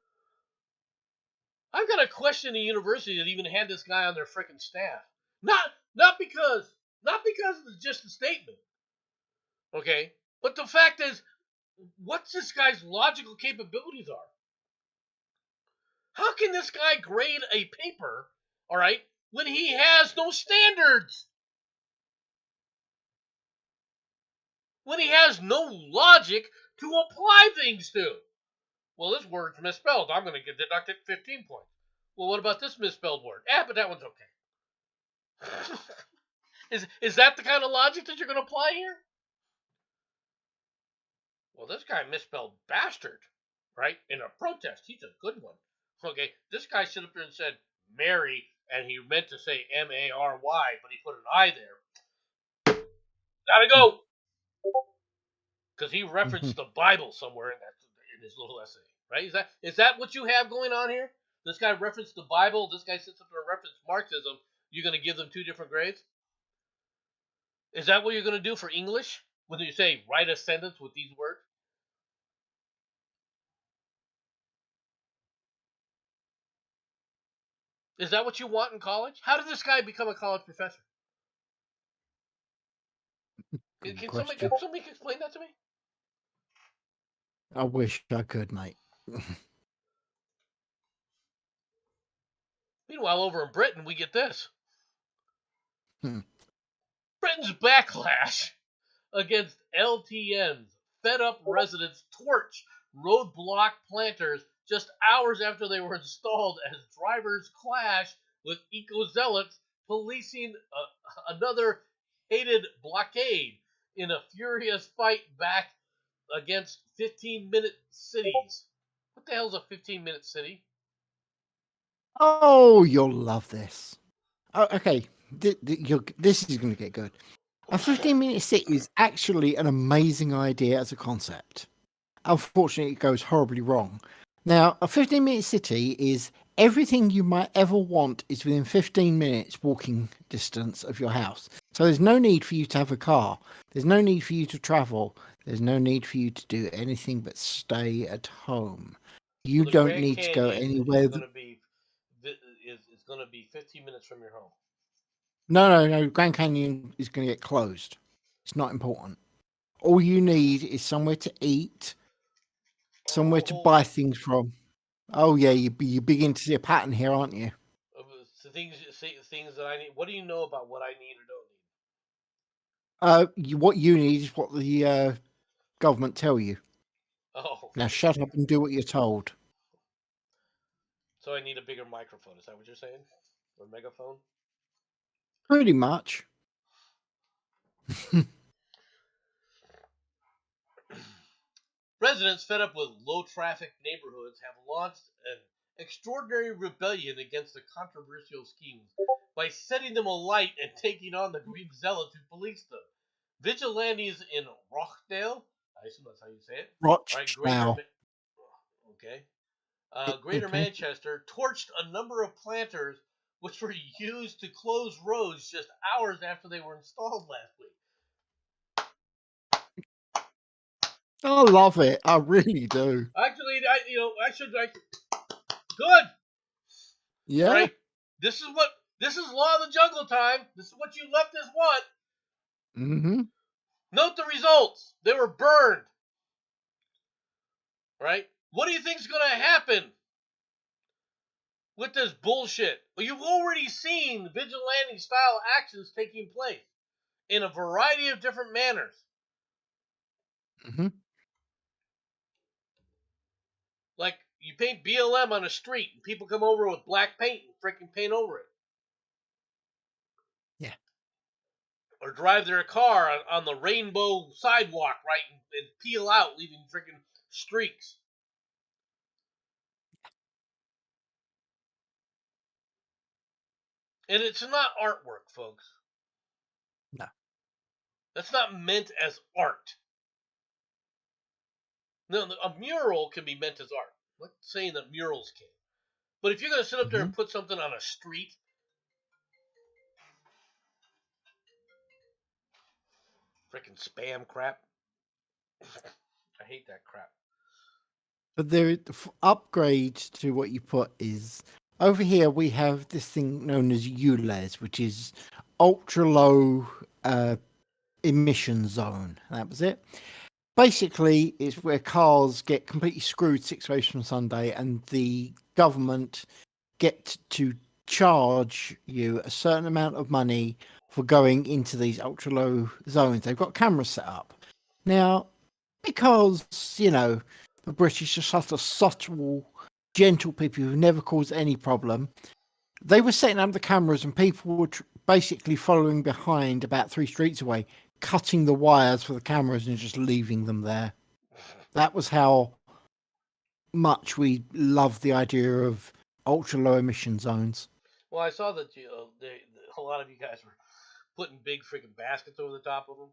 [SPEAKER 1] I've got to question the university that even had this guy on their frickin' staff. Not because it's just a statement, okay? But the fact is, what this guy's logical capabilities are. How can this guy grade a paper, all right, when he has no standards? When he has no logic to apply things to? Well, this word's misspelled. I'm going to get deducted 15 points. Well, what about this misspelled word? But that one's okay. Is that the kind of logic that you're going to apply here? Well, this guy misspelled bastard, right? In a protest. He's a good one. Okay, this guy stood up there and said Mary, and he meant to say M-A-R-Y, but he put an I there. Gotta go. Because he referenced the Bible somewhere in his little essay, right? Is that what you have going on here? This guy referenced the Bible. This guy sits up there and referenced Marxism. You're going to give them two different grades? Is that what you're going to do for English? When you say write a sentence with these words? Is that what you want in college? How did this guy become a college professor? Can somebody explain that to me?
[SPEAKER 2] I wish I could, mate.
[SPEAKER 1] Meanwhile, over in Britain, we get this. Britain's backlash against LTNs. Fed up residents torch roadblock planters just hours after they were installed as drivers clash with eco-zealots policing another hated blockade in a furious fight back against 15-minute cities. What the hell is a 15-minute city?
[SPEAKER 2] Oh, you'll love this. Oh, okay, this is going to get good. A 15-minute city is actually an amazing idea as a concept. Unfortunately, it goes horribly wrong. Now, a 15-minute city is everything you might ever want is within 15 minutes walking distance of your house. So there's no need for you to have a car. There's no need for you to travel. There's no need for you to do anything but stay at home. You don't
[SPEAKER 1] Grand
[SPEAKER 2] need
[SPEAKER 1] Canyon
[SPEAKER 2] to go anywhere.
[SPEAKER 1] It's going to be 15 minutes from your home.
[SPEAKER 2] No. Grand Canyon is going to get closed. It's not important. All you need is somewhere to eat, somewhere to buy things from. Oh yeah, you begin to see a pattern here, aren't you?
[SPEAKER 1] Things that I need. What do you know about what I need
[SPEAKER 2] or don't need? What you need is what the government tell you.
[SPEAKER 1] Oh.
[SPEAKER 2] Now shut up and do what you're told.
[SPEAKER 1] So I need a bigger microphone. Is that what you're saying? Or megaphone?
[SPEAKER 2] Pretty much.
[SPEAKER 1] Residents fed up with low-traffic neighborhoods have launched an extraordinary rebellion against the controversial schemes by setting them alight and taking on the Greek zealots who policed them. Vigilantes in Rochdale, I assume that's how you say it.
[SPEAKER 2] Rochdale.
[SPEAKER 1] Greater Manchester torched a number of planters which were used to close roads just hours after they were installed last week.
[SPEAKER 2] I love it. I really do.
[SPEAKER 1] Actually, good.
[SPEAKER 2] Yeah.
[SPEAKER 1] Right? This is law of the jungle time. This is what you leftists want.
[SPEAKER 2] Mm-hmm.
[SPEAKER 1] Note the results. They were burned. Right? What do you think is going to happen with this bullshit? Well, you've already seen vigilante style actions taking place in a variety of different manners.
[SPEAKER 2] Mm-hmm.
[SPEAKER 1] Like, you paint BLM on a street and people come over with black paint and freaking paint over it.
[SPEAKER 2] Yeah.
[SPEAKER 1] Or drive their car on the rainbow sidewalk, right, and peel out, leaving freaking streaks. And it's not artwork, folks.
[SPEAKER 2] No.
[SPEAKER 1] That's not meant as art. No, a mural can be meant as art. I'm not saying that murals can. But if you're going to sit up there
[SPEAKER 2] Mm-hmm.
[SPEAKER 1] and put something on a street, freaking spam crap. I hate that crap.
[SPEAKER 2] But the upgrade to what you put is over here. We have this thing known as ULEZ, which is ultra low emission zone. That was it. Basically, it's where cars get completely screwed 6 days from Sunday, and the government get to charge you a certain amount of money for going into these ultra low zones. They've got cameras set up now because the British are such a subtle, gentle people who never cause any problem. They were setting up the cameras, and people were basically following behind about 3 streets away, cutting the wires for the cameras and just leaving them there. That was how much we love the idea of ultra low emission zones.
[SPEAKER 1] Well, I saw that a lot of you guys were putting big freaking baskets over the top of them.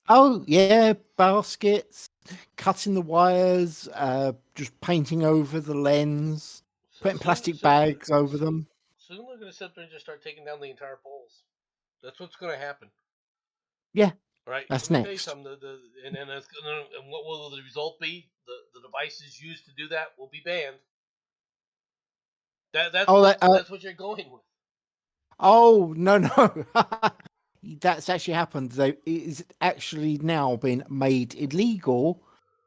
[SPEAKER 2] Oh yeah, baskets, cutting the wires, just painting over the lens, putting plastic bags over them.
[SPEAKER 1] Soon they're going to sit there and just start taking down the entire poles. That's what's going to happen.
[SPEAKER 2] Yeah,
[SPEAKER 1] right.
[SPEAKER 2] That's
[SPEAKER 1] Let me
[SPEAKER 2] next.
[SPEAKER 1] tell you something. And what will the result be? The devices used to do that will be banned. That's what you're going with.
[SPEAKER 2] Oh no. That's actually happened. It's actually now been made illegal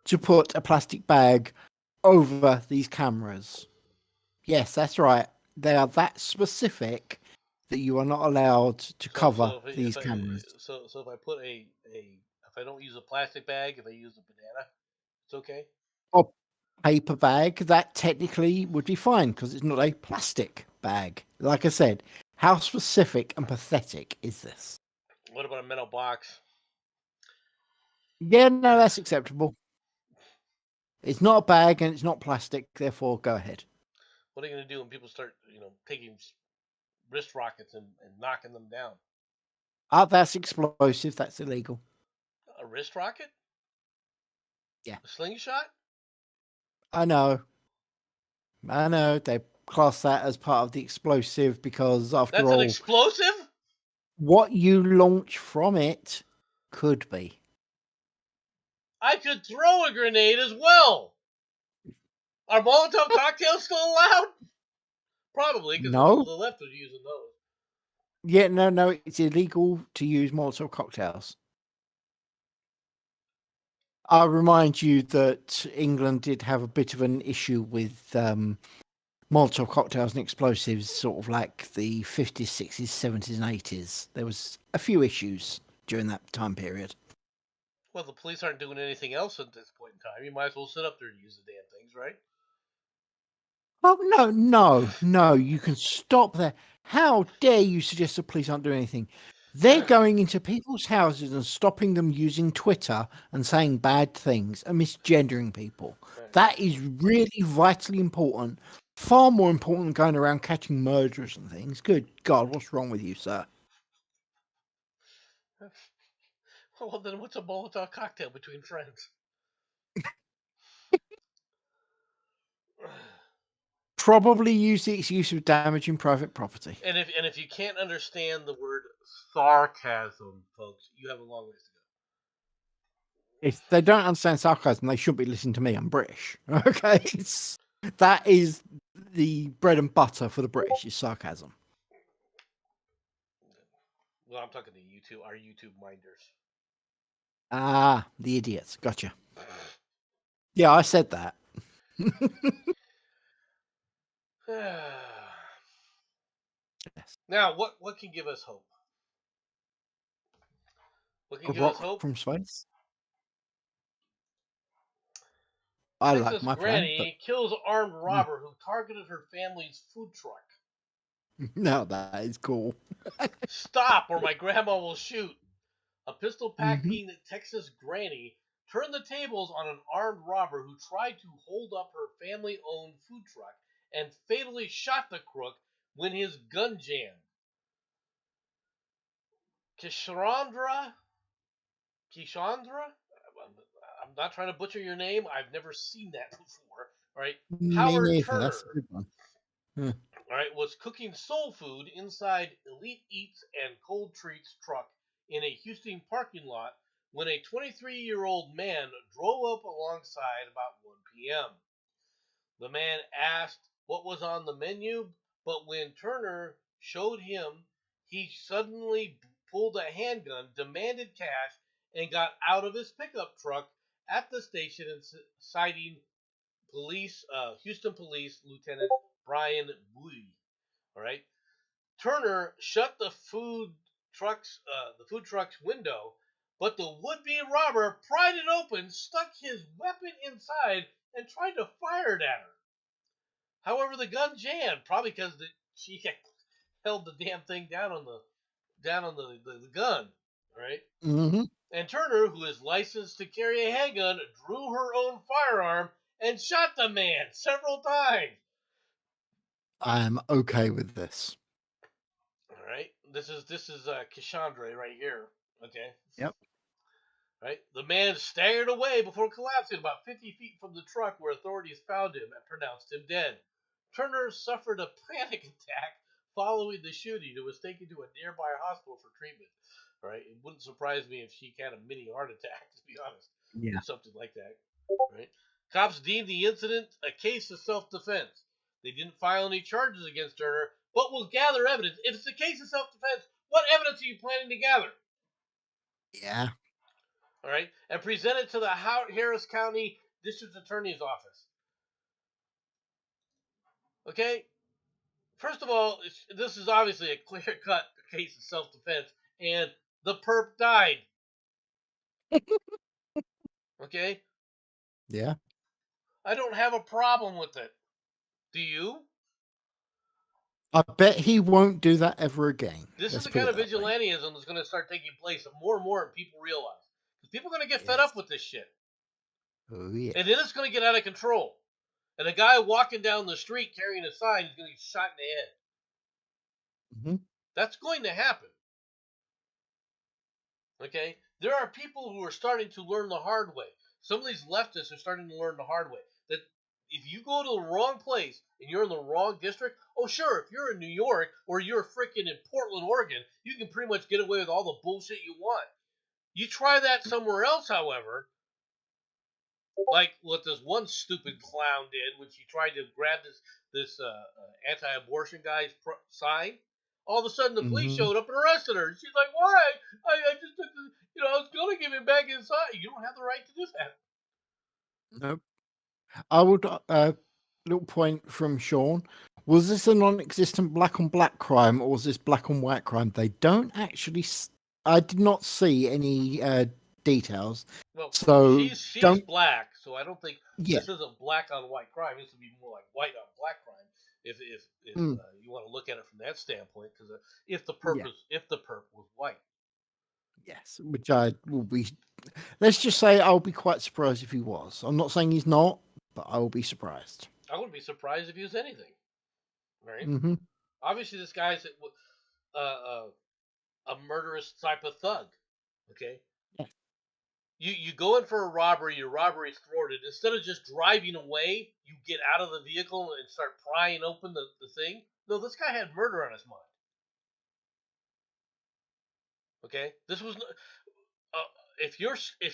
[SPEAKER 2] to put a plastic bag over these cameras. Yes, that's right. They are that specific that you are not allowed to cover these cameras.
[SPEAKER 1] So if I put if I don't use a plastic bag, if I use a banana, it's okay?
[SPEAKER 2] Or paper bag, that technically would be fine because it's not a plastic bag. Like I said, how specific and pathetic is this?
[SPEAKER 1] What about a metal box?
[SPEAKER 2] Yeah, no, that's acceptable. It's not a bag and it's not plastic, therefore go ahead.
[SPEAKER 1] What are you going to do when people start, taking wrist rockets and knocking them down?
[SPEAKER 2] That's explosive. That's illegal.
[SPEAKER 1] A wrist rocket?
[SPEAKER 2] Yeah.
[SPEAKER 1] A slingshot?
[SPEAKER 2] I know. They class that as part of the explosive because after
[SPEAKER 1] That's
[SPEAKER 2] all,
[SPEAKER 1] an explosive?
[SPEAKER 2] What you launch from it could be.
[SPEAKER 1] I could throw a grenade as well. Are Molotov cocktails still allowed? Probably, because
[SPEAKER 2] No.
[SPEAKER 1] the left was using those.
[SPEAKER 2] Yeah, no, it's illegal to use Molotov cocktails. I'll remind you that England did have a bit of an issue with Molotov cocktails and explosives, sort of like the 50s, 60s, 70s, and 80s. There was a few issues during that time period.
[SPEAKER 1] Well, the police aren't doing anything else at this point in time. You might as well sit up there and use the damn things, right?
[SPEAKER 2] Oh, no, you can stop there. How dare you suggest the police aren't doing anything? They're going into people's houses and stopping them using Twitter and saying bad things and misgendering people. Right. That is really vitally important. Far more important than going around catching murderers and things. Good God, what's wrong with you, sir?
[SPEAKER 1] Well, then what's a Molotov cocktail between friends?
[SPEAKER 2] Probably use the excuse of damaging private property.
[SPEAKER 1] And if you can't understand the word sarcasm, folks, you have a long ways to go.
[SPEAKER 2] If they don't understand sarcasm, they shouldn't be listening to me. I'm British. Okay? That is the bread and butter for the British, is sarcasm.
[SPEAKER 1] Well, I'm talking to YouTube, our YouTube minders.
[SPEAKER 2] Ah, the idiots. Gotcha. Yeah, I said that. Yes.
[SPEAKER 1] Now, what can give us hope? What can
[SPEAKER 2] A
[SPEAKER 1] give us
[SPEAKER 2] rock
[SPEAKER 1] hope?
[SPEAKER 2] from space. I like
[SPEAKER 1] Texas
[SPEAKER 2] my plan, but
[SPEAKER 1] granny kills armed robber who targeted her family's food truck.
[SPEAKER 2] no, that is cool.
[SPEAKER 1] Stop, or my grandma will shoot. A
[SPEAKER 2] Mhm.
[SPEAKER 1] pistol-packing Texas granny turned the tables on an armed robber who tried to hold up her family-owned food truck and fatally shot the crook when his gun jammed. Kishandra? Kishandra? I'm not trying to butcher your name. I've never seen that before. All right.
[SPEAKER 2] Me
[SPEAKER 1] Howard
[SPEAKER 2] neither. That's a
[SPEAKER 1] Turner,
[SPEAKER 2] good one. Huh.
[SPEAKER 1] all right, was cooking soul food inside Elite Eats and Cold Treats truck in a Houston parking lot when a 23-year-old man drove up alongside about 1 p.m. The man asked what was on the menu, but when Turner showed him, he suddenly pulled a handgun, demanded cash, and got out of his pickup truck at the station, citing Houston Police Lieutenant Brian Bowie. All right, Turner shut the food truck's window, but the would-be robber pried it open, stuck his weapon inside, and tried to fire it at her. However, the gun jammed, probably because she held the damn thing down on the gun, right?
[SPEAKER 2] Mhm.
[SPEAKER 1] And Turner, who is licensed to carry a handgun, drew her own firearm and shot the man several times.
[SPEAKER 2] I am okay with this.
[SPEAKER 1] All right, this is Kishandre right here. Okay,
[SPEAKER 2] Yep.
[SPEAKER 1] right. The man staggered away before collapsing about 50 feet from the truck, where authorities found him and pronounced him dead. Turner suffered a panic attack following the shooting and was taken to a nearby hospital for treatment. All right, it wouldn't surprise me if she had a mini heart attack, to be honest,
[SPEAKER 2] Yeah.
[SPEAKER 1] or something like that. Right? Cops deemed the incident a case of self-defense. They didn't file any charges against Turner, but will gather evidence. If it's a case of self-defense, what evidence are you planning to gather?
[SPEAKER 2] Yeah.
[SPEAKER 1] All right, and present it to the Harris County District Attorney's Office. Okay, first of all, this is obviously a clear-cut case of self-defense, and the perp died. Okay,
[SPEAKER 2] Yeah.
[SPEAKER 1] I don't have a problem with it. Do you?
[SPEAKER 2] I bet he won't do that ever again.
[SPEAKER 1] This is
[SPEAKER 2] Let's
[SPEAKER 1] the
[SPEAKER 2] put
[SPEAKER 1] kind
[SPEAKER 2] it
[SPEAKER 1] of
[SPEAKER 2] that way.
[SPEAKER 1] vigilantism that's going to start taking place, and more people realize. Because people are going to get fed
[SPEAKER 2] Yes.
[SPEAKER 1] up with this shit,
[SPEAKER 2] Oh yeah.
[SPEAKER 1] and then it's going to get out of control. And a guy walking down the street carrying a sign is going to get shot in the head.
[SPEAKER 2] Mhm.
[SPEAKER 1] That's going to happen. Okay? There are people who are starting to learn the hard way. Some of these leftists are starting to learn the hard way. That if you go to the wrong place and you're in the wrong district, oh sure, if you're in New York or you're freaking in Portland, Oregon, you can pretty much get away with all the bullshit you want. You try that somewhere else, however, like what this one stupid clown did when she tried to grab this anti-abortion guy's sign. All of a sudden, the police
[SPEAKER 2] Mhm.
[SPEAKER 1] showed up and arrested her. She's like, "Why? I just took the, I was gonna give him back his sign. You don't have the right to do that."
[SPEAKER 2] Nope. I would. Little point from Sean. Was this a non-existent black on black crime, or was this black on white crime? They don't actually. I did not see any details.
[SPEAKER 1] Well,
[SPEAKER 2] So
[SPEAKER 1] she's
[SPEAKER 2] don't.
[SPEAKER 1] black, so I don't think
[SPEAKER 2] Yeah.
[SPEAKER 1] this isn't black on white crime. This would be more like white on black crime, if
[SPEAKER 2] Mm,
[SPEAKER 1] you want to look at it from that standpoint. Because
[SPEAKER 2] yeah.
[SPEAKER 1] if the perp was white.
[SPEAKER 2] Yes. Which I will be. Let's just say I'll be quite surprised if he was. I'm not saying he's not, but I will be surprised.
[SPEAKER 1] I wouldn't be surprised if he was anything, right?
[SPEAKER 2] Hmm.
[SPEAKER 1] Obviously, this guy's a murderous type of thug. Okay,
[SPEAKER 2] Yeah.
[SPEAKER 1] you go in for a robbery, your robbery's thwarted. Instead of just driving away, you get out of the vehicle and start prying open the thing. No, this guy had murder on his mind. Okay, this was if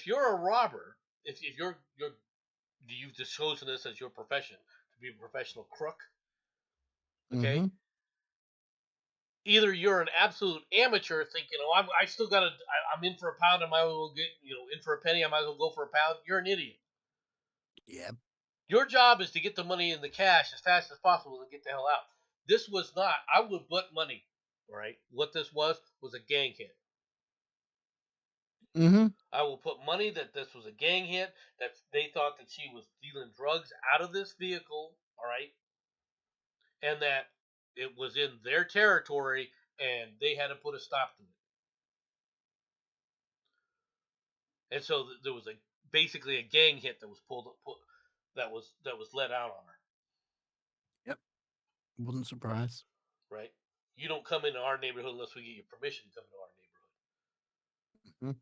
[SPEAKER 1] you're a robber, if you've chosen this as your profession to be a professional crook. Okay.
[SPEAKER 2] Mm-hmm.
[SPEAKER 1] Either you're an absolute amateur thinking, oh, I still got to, I'm in for a pound, I might as well get, in for a penny, I might as well go for a pound. You're an idiot.
[SPEAKER 2] Yeah.
[SPEAKER 1] Your job is to get the money in the cash as fast as possible and get the hell out. This was not, I would put money, right? What this was a gang hit.
[SPEAKER 2] Mm-hmm.
[SPEAKER 1] I will put money that this was a gang hit, that they thought that she was dealing drugs out of this vehicle, all right? And that it was in their territory and they had to put a stop to it. And so there was basically a gang hit that was that was let out on her.
[SPEAKER 2] Yep. Wouldn't surprise.
[SPEAKER 1] Right? You don't come into our neighborhood unless we get your permission to come into our neighborhood.
[SPEAKER 2] Mm-hmm.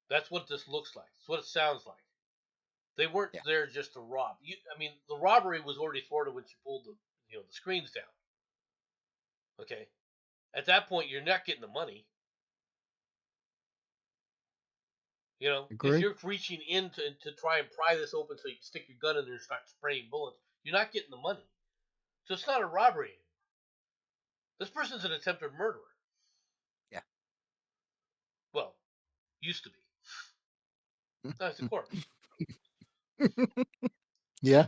[SPEAKER 1] That's what this looks like. That's what it sounds like. They weren't
[SPEAKER 2] Yeah.
[SPEAKER 1] there just to rob. The robbery was already thwarted when she pulled the screens down. Okay, at that point you're not getting the money. If you're reaching in to try and pry this open so you can stick your gun in there and start spraying bullets, you're not getting the money. So it's not a robbery anymore. This person's an attempted murderer.
[SPEAKER 2] Yeah.
[SPEAKER 1] Well, used to be. Now it's a corpse.
[SPEAKER 2] Yeah.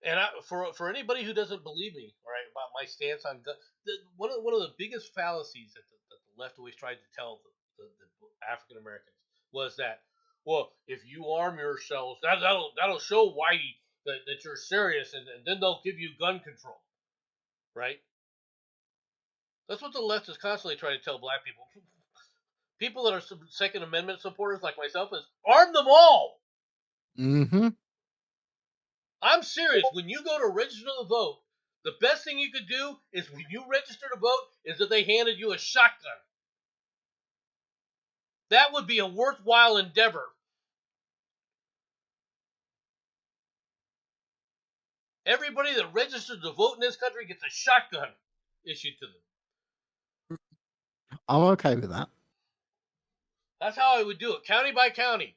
[SPEAKER 1] And for anybody who doesn't believe me, right, about my stance on gun, one of the biggest fallacies that the left always tried to tell the African Americans was that, well, if you arm yourselves, that'll show whitey that you're serious, and then they'll give you gun control, right? That's what the left is constantly trying to tell black people. People that are Second Amendment supporters like myself is arm them all.
[SPEAKER 2] Mm-hmm.
[SPEAKER 1] I'm serious. When you go to register to vote, the best thing you could do is when you register to vote is that they handed you a shotgun. That would be a worthwhile endeavor. Everybody that registers to vote in this country gets a shotgun issued to them.
[SPEAKER 2] I'm okay with that.
[SPEAKER 1] That's how I would do it, county by county.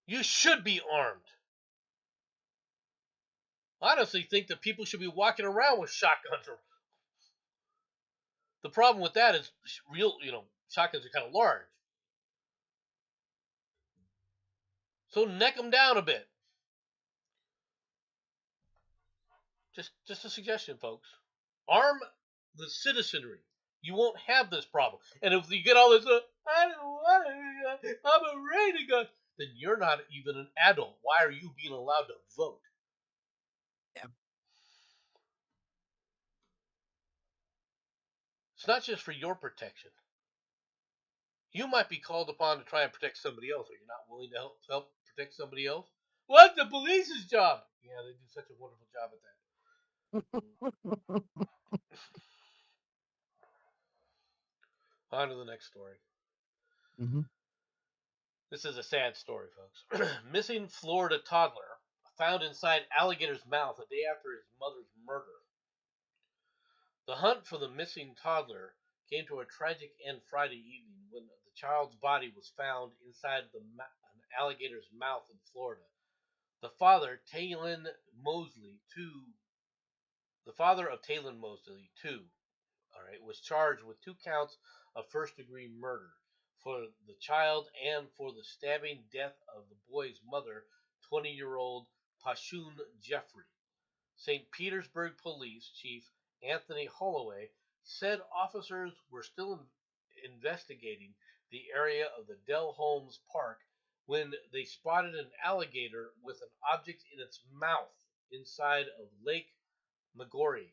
[SPEAKER 1] You should be armed. I honestly think that people should be walking around with shotguns. The problem with that is shotguns are kind of large. So neck them down a bit. Just a suggestion, folks. Arm the citizenry. You won't have this problem. And if you get all this, I don't want to, I'm afraid to go, then you're not even an adult. Why are you being allowed to vote?
[SPEAKER 2] Yeah.
[SPEAKER 1] It's not just for your protection. You might be called upon to try and protect somebody else. Are you not willing to help protect somebody else? What's the police's job? Yeah, they do such a wonderful job at that. On to the next story.
[SPEAKER 2] Mm-hmm.
[SPEAKER 1] This is a sad story, folks. Missing Florida toddler found inside alligator's mouth a day after his mother's murder. The hunt for the missing toddler came to a tragic end Friday evening when the child's body was found inside an alligator's mouth in Florida. The father, Taylon Mosley, was charged with 2 counts of first-degree murder for the child and for the stabbing death of the boy's mother, 20-year-old Pashun Jeffrey. St. Petersburg Police Chief Anthony Holloway said officers were still investigating the area of the Del Holmes Park when they spotted an alligator with an object in its mouth inside of Lake Maggiore.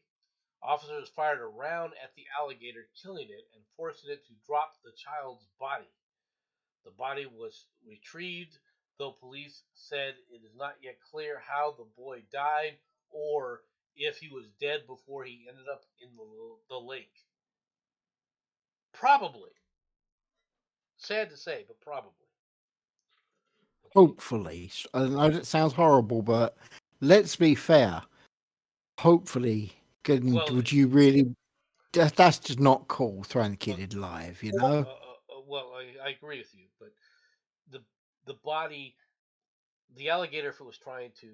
[SPEAKER 1] Officers fired a round at the alligator, killing it and forcing it to drop the child's body. The body was retrieved, though police said it is not yet clear how the boy died or if he was dead before he ended up in the lake. Probably. Sad to say, but probably. Okay.
[SPEAKER 2] Hopefully. I know that sounds horrible, but let's be fair. Hopefully. Would you really... That's just not cool, throwing the kid alive, you know?
[SPEAKER 1] Well, I agree with you, but the body, the alligator, if it was trying to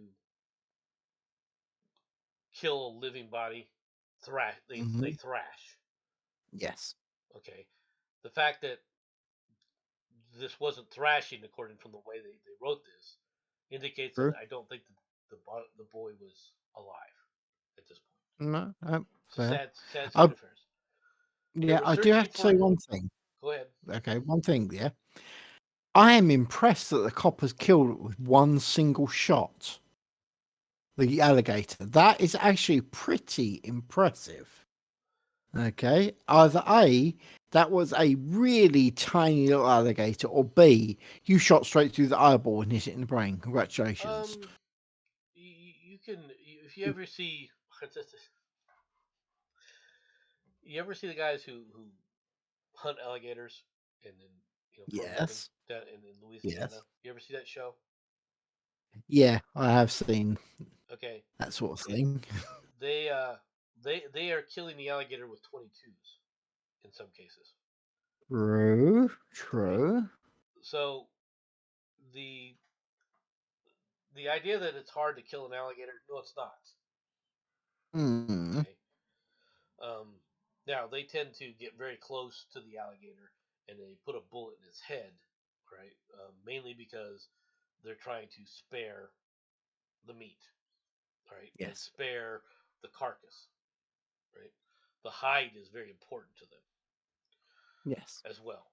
[SPEAKER 1] kill a living body, they thrash.
[SPEAKER 2] Yes.
[SPEAKER 1] Okay, the fact that this wasn't thrashing, according from the way they wrote this, indicates that
[SPEAKER 2] True.
[SPEAKER 1] I don't think the boy was alive at this point.
[SPEAKER 2] No,
[SPEAKER 1] It's a
[SPEAKER 2] fair.
[SPEAKER 1] sad state
[SPEAKER 2] I,
[SPEAKER 1] of affairs. They
[SPEAKER 2] yeah,
[SPEAKER 1] were
[SPEAKER 2] I do
[SPEAKER 1] searching
[SPEAKER 2] have to say
[SPEAKER 1] for.
[SPEAKER 2] one thing.
[SPEAKER 1] Go ahead.
[SPEAKER 2] Okay, one thing. Yeah, I am impressed that the coppers killed it with one single shot. The alligator. That is actually pretty impressive. Okay, either A, that was a really tiny little alligator, or B, you shot straight through the eyeball and hit it in the brain. Congratulations.
[SPEAKER 1] You can, if you ever see, you ever see the guys who hunt alligators and then promote them
[SPEAKER 2] Yes.
[SPEAKER 1] down in Louisiana?
[SPEAKER 2] Yes.
[SPEAKER 1] You ever see that show?
[SPEAKER 2] Yeah, I have seen
[SPEAKER 1] Okay,
[SPEAKER 2] that sort of thing.
[SPEAKER 1] they they are killing the alligator with 22s in some cases.
[SPEAKER 2] True.
[SPEAKER 1] Okay,
[SPEAKER 2] True.
[SPEAKER 1] so the the idea that it's hard to kill an alligator, no, it's not.
[SPEAKER 2] Hmm.
[SPEAKER 1] Okay, um, now they tend to get very close to the alligator and they put a bullet in its head, right? Mainly because they're trying to spare the meat, right, and
[SPEAKER 2] Yes.
[SPEAKER 1] spare the carcass, right? The hide is very important to them
[SPEAKER 2] Yes.
[SPEAKER 1] as well.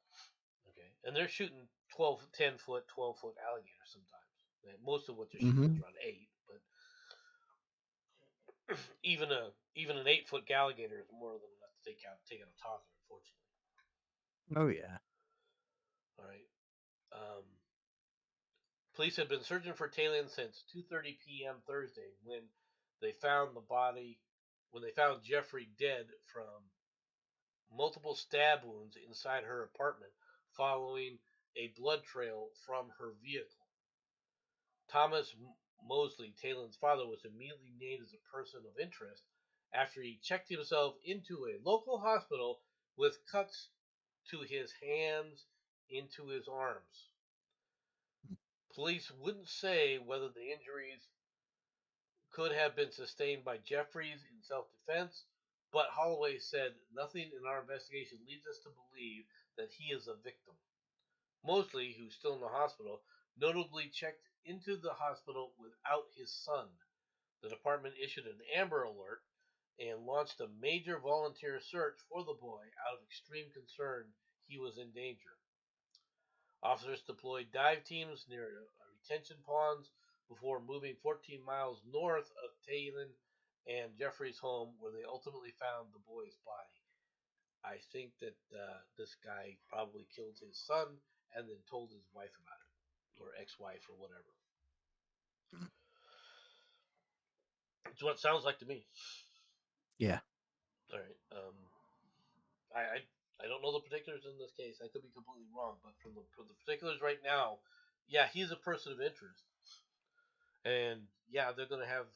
[SPEAKER 1] Okay, and they're shooting 12, 10-foot, 12-foot alligators sometimes. Most of what they're shooting is
[SPEAKER 2] Hmm.
[SPEAKER 1] around 8, but even an 8-foot alligator is more than enough to take out a toddler, unfortunately.
[SPEAKER 2] Oh yeah.
[SPEAKER 1] All right. Um, Police have been searching for Taylan since 2:30 p.m. Thursday they found the body when they found Jeffrey dead from multiple stab wounds inside her apartment following a blood trail from her vehicle. Thomas Mosley, Taylan's father, was immediately named as a person of interest after he checked himself into a local hospital with cuts to his hands into his arms. Police wouldn't say whether the injuries could have been sustained by Jeffries in self defense, but Holloway said nothing in our investigation leads us to believe that he is a victim. Mosley, who's still in the hospital, notably checked into the hospital without his son. The department issued an Amber Alert and launched a major volunteer search for the boy out of extreme concern he was in danger. Officers deployed dive teams near retention ponds before moving 14 miles north of Taylan and Jeffrey's home, where they ultimately found the boy's body. I think that this guy probably killed his son and then told his wife about it, or ex-wife, or whatever. It's what it sounds like to me.
[SPEAKER 2] Yeah.
[SPEAKER 1] All right. I don't know the particulars in this case. I could be completely wrong, but from the particulars right now, yeah, he's a person of interest, and yeah, they're gonna have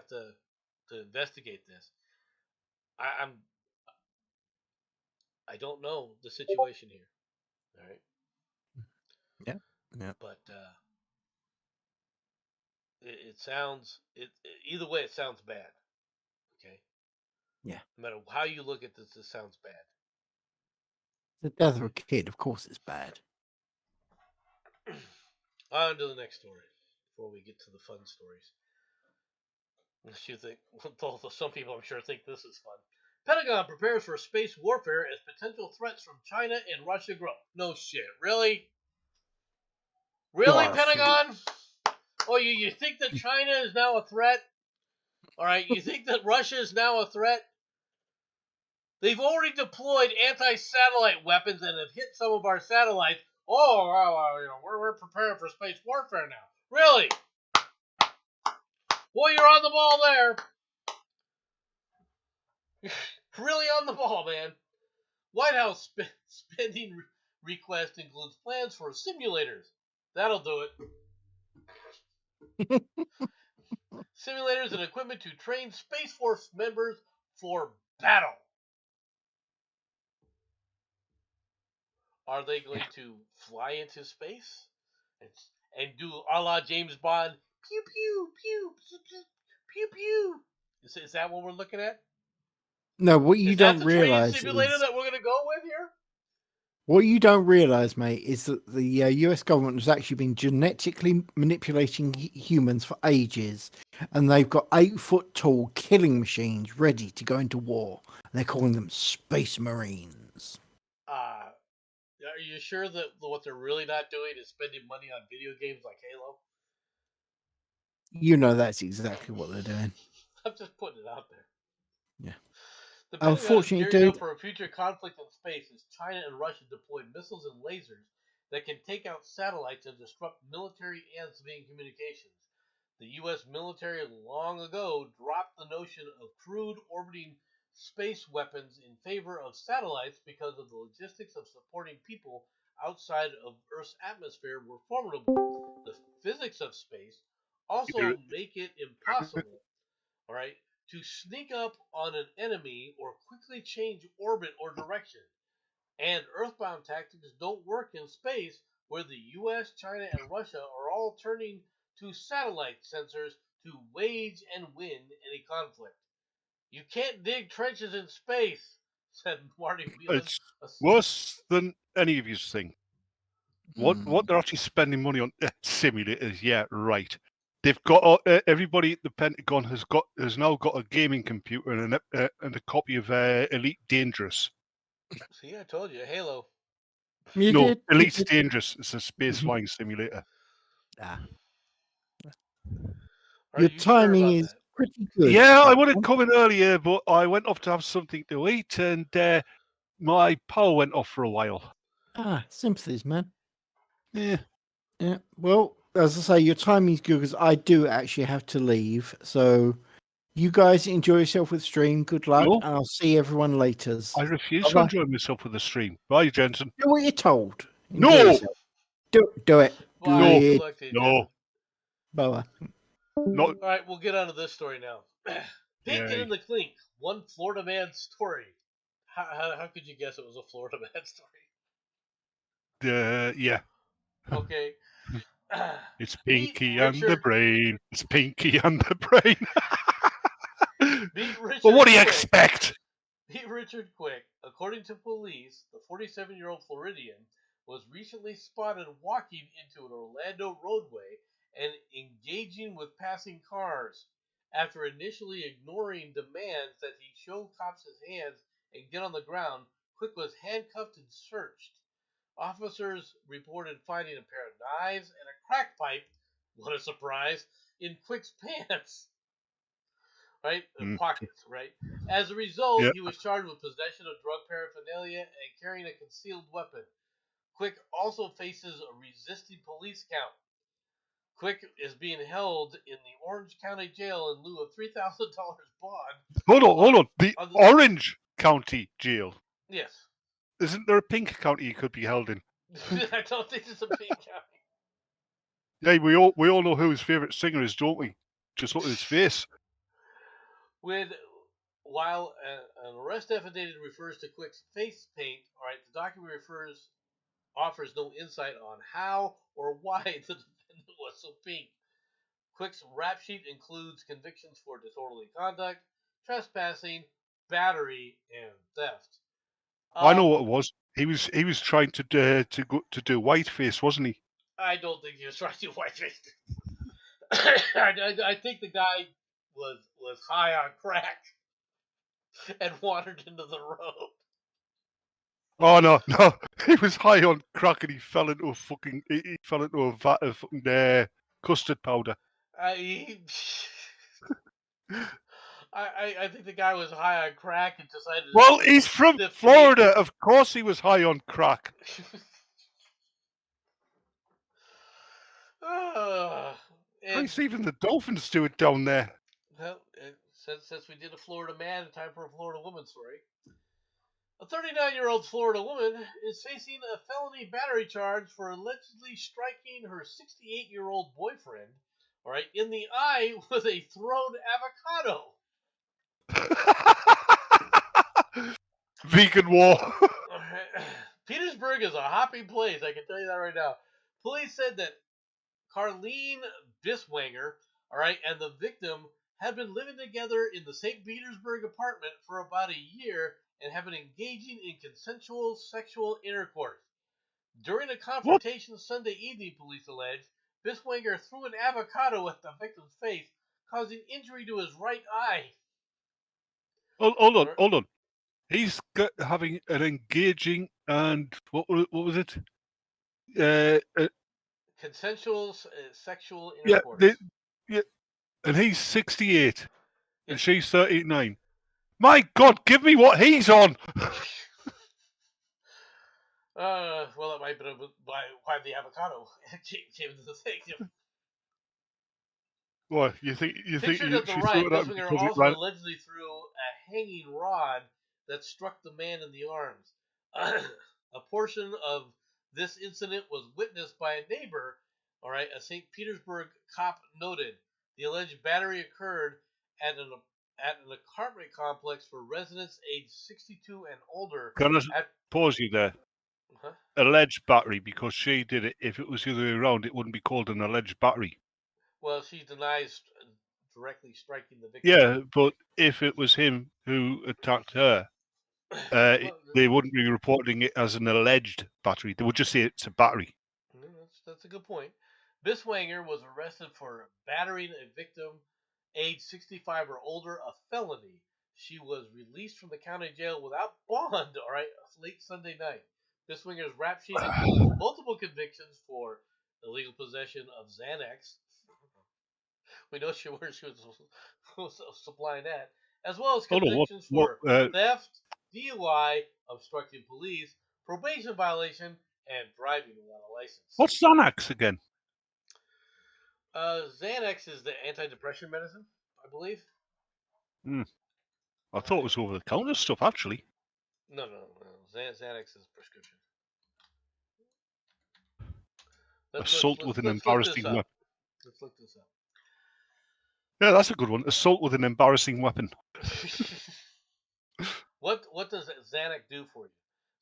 [SPEAKER 1] to investigate this. I'm I don't know the situation here. All right,
[SPEAKER 2] Yeah. Yeah.
[SPEAKER 1] but it sounds either way it sounds bad. Okay,
[SPEAKER 2] Yeah.
[SPEAKER 1] no matter how you look at this, this sounds bad.
[SPEAKER 2] The death of a kid, of course, is bad.
[SPEAKER 1] On to the next story before we get to the fun stories. Unless you think, although some people I'm sure think this is fun. Pentagon prepares for space warfare as potential threats from China and Russia grow. No shit, really? Really,
[SPEAKER 2] Garfield.
[SPEAKER 1] Pentagon? Oh, you think that China is now a threat? All right, you think that Russia is now a threat? They've already deployed anti-satellite weapons and have hit some of our satellites. Oh, well, we're preparing for space warfare now. Really? Well, you're on the ball there. Really on the ball, man. White House spending request includes plans for simulators. That'll do it. Simulators and equipment to train Space Force members for battle. Are they going to fly into space and do a la James Bond, pew pew pew pew pew pew. Is that what we're looking at?
[SPEAKER 2] No, what you
[SPEAKER 1] Is that
[SPEAKER 2] don't
[SPEAKER 1] the training
[SPEAKER 2] realize
[SPEAKER 1] simulator
[SPEAKER 2] is
[SPEAKER 1] that we're gonna go with here?
[SPEAKER 2] what you don't realize, mate, is that the US government has actually been genetically manipulating humans for ages, and they've got 8-foot tall killing machines ready to go into war. And they're calling them Space Marines.
[SPEAKER 1] Are you sure that what they're really not doing is spending money on video games like Halo?
[SPEAKER 2] You know that's exactly what they're doing.
[SPEAKER 1] I'm just putting it out there.
[SPEAKER 2] Yeah.
[SPEAKER 1] The Pentagon is
[SPEAKER 2] Unfortunately,
[SPEAKER 1] gearing up
[SPEAKER 2] dude,
[SPEAKER 1] for a future conflict in space as China and Russia deploy missiles and lasers that can take out satellites and disrupt military and civilian communications. The U.S. military long ago dropped the notion of crewed orbiting space weapons in favor of satellites because of the logistics of supporting people outside of Earth's atmosphere were formidable. The physics of space also make it impossible, all right, to sneak up on an enemy or quickly change orbit or direction. And earthbound tactics don't work in space, where the US, China, and Russia are all turning to satellite sensors to wage and win any conflict. You can't dig trenches in space, said Marty Whelan.
[SPEAKER 3] It's worse than any of you think. What they're actually spending money on simulators? Yeah, right. They've got everybody at the Pentagon has now got a gaming computer and a copy of Elite Dangerous.
[SPEAKER 1] See, I told you, Halo.
[SPEAKER 3] Elite Dangerous is a space flying simulator.
[SPEAKER 2] Your timing is pretty good.
[SPEAKER 3] Yeah, I would have come in earlier, but I went off to have something to eat, and my power went off for a while.
[SPEAKER 2] Sympathies, man.
[SPEAKER 3] Yeah.
[SPEAKER 2] Well, as I say, your timing's good because I do actually have to leave. So you guys enjoy yourself with the stream. Good luck, and I'll see everyone later.
[SPEAKER 3] I refuse to enjoy myself with the stream. Bye, Jensen.
[SPEAKER 2] Do what you're told.
[SPEAKER 3] No!
[SPEAKER 2] Do it.
[SPEAKER 3] No.
[SPEAKER 2] Bye-bye.
[SPEAKER 1] All right, we'll get on to this story now. Pink in the Clink, one Florida man's story. How could you guess it was a Florida man story?
[SPEAKER 3] Yeah.
[SPEAKER 1] Okay.
[SPEAKER 3] It's Pinky and the Brain. It's Pinky and the Brain. Well, what do you expect?
[SPEAKER 1] Meet Richard Quick. According to police, the 47-year-old Floridian was recently spotted walking into an Orlando roadway and engaging with passing cars. After initially ignoring demands that he show cops his hands and get on the ground, Quick was handcuffed and searched. Officers reported finding a pair of knives and a crack pipe, what a surprise, in Quick's pants. Right? Pockets, right? As a result, he was charged with possession of drug paraphernalia and carrying a concealed weapon. Quick also faces a resisting police count. Quick is being held in the Orange County Jail in lieu of $3,000 bond.
[SPEAKER 3] Hold on. The Orange County Jail?
[SPEAKER 1] Yes.
[SPEAKER 3] Isn't there a pink county you could be held in?
[SPEAKER 1] I don't think it's a pink county.
[SPEAKER 3] Yeah, we all know who his favourite singer is, don't we? Just look at his face.
[SPEAKER 1] While an arrest affidavit refers to Quick's face paint, all right, the document offers no insight on how or why the defendant was so pink. Quick's rap sheet includes convictions for disorderly conduct, trespassing, battery, and theft.
[SPEAKER 3] I know what it was. He was trying to do whiteface, wasn't he?
[SPEAKER 1] I don't think he was trying to do whiteface. I think the guy was high on crack and wandered into the road.
[SPEAKER 3] Oh no! He was high on crack and he fell into a vat of fucking custard powder.
[SPEAKER 1] I think the guy was high on crack and decided.
[SPEAKER 3] Well, he's from Florida. Of course, he was high on crack. Christ, even the dolphins do it down there.
[SPEAKER 1] Well, since we did a Florida man, time for a Florida woman story. A 39-year-old Florida woman is facing a felony battery charge for allegedly striking her 68-year-old boyfriend, all right, in the eye with a thrown avocado.
[SPEAKER 3] Vegan war.
[SPEAKER 1] Petersburg is a hopping place, I can tell you that right now. Police said that Carlene Biswanger, all right, and the victim had been living together in the St. Petersburg apartment for about a year and have been engaging in consensual sexual intercourse. During a
[SPEAKER 3] What?
[SPEAKER 1] confrontation Sunday evening, police allege, Biswanger threw an avocado at the victim's face, causing injury to his right eye.
[SPEAKER 3] Hold on. He's having an engaging and what was it?
[SPEAKER 1] Consensual sexual
[SPEAKER 3] Yeah,
[SPEAKER 1] intercourse.
[SPEAKER 3] yeah, and he's 68
[SPEAKER 1] Yeah.
[SPEAKER 3] and she's 39. My God, give me what he's on.
[SPEAKER 1] Well, it might be why the avocado came into the thing.
[SPEAKER 3] What you think?
[SPEAKER 1] Pictured at the
[SPEAKER 3] she
[SPEAKER 1] right,
[SPEAKER 3] threw it at him
[SPEAKER 1] Biswanger
[SPEAKER 3] because it
[SPEAKER 1] also
[SPEAKER 3] ran?
[SPEAKER 1] allegedly threw a hanging rod that struck the man in the arms. A portion of this incident was witnessed by a neighbor. All right, a St. Petersburg cop noted the alleged battery occurred at an apartment complex for residents aged 62 and older.
[SPEAKER 3] Can I
[SPEAKER 1] At
[SPEAKER 3] pause you there?
[SPEAKER 1] huh?
[SPEAKER 3] Alleged battery, because she did it. If it was the other way around, it wouldn't be called an alleged battery.
[SPEAKER 1] Well, she denies directly striking the victim.
[SPEAKER 3] Yeah, but if it was him who attacked her,
[SPEAKER 1] Well,
[SPEAKER 3] they wouldn't be reporting it as an alleged battery. They would just say it's a battery.
[SPEAKER 1] that's a good point. Biswanger was arrested for battering a victim age 65 or older, a felony. She was released from the county jail without bond, all right, late Sunday night. Biswanger's rap sheet includes multiple convictions for illegal possession of Xanax. We know where she was supplying that, as well as
[SPEAKER 3] Hold on,
[SPEAKER 1] convictions
[SPEAKER 3] what,
[SPEAKER 1] for theft, DUI, obstructing police, probation violation, and driving without a license.
[SPEAKER 3] what's Xanax again?
[SPEAKER 1] Xanax is the antidepressant medicine, I believe.
[SPEAKER 3] I thought it was over the counter stuff, actually.
[SPEAKER 1] No. Xanax is prescription.
[SPEAKER 3] Assault with an
[SPEAKER 1] Let's look this
[SPEAKER 3] embarrassing
[SPEAKER 1] up.
[SPEAKER 3] weapon.
[SPEAKER 1] Let's look this up.
[SPEAKER 3] Yeah, that's a good one. Assault with an embarrassing weapon.
[SPEAKER 1] What does Xanax do for you?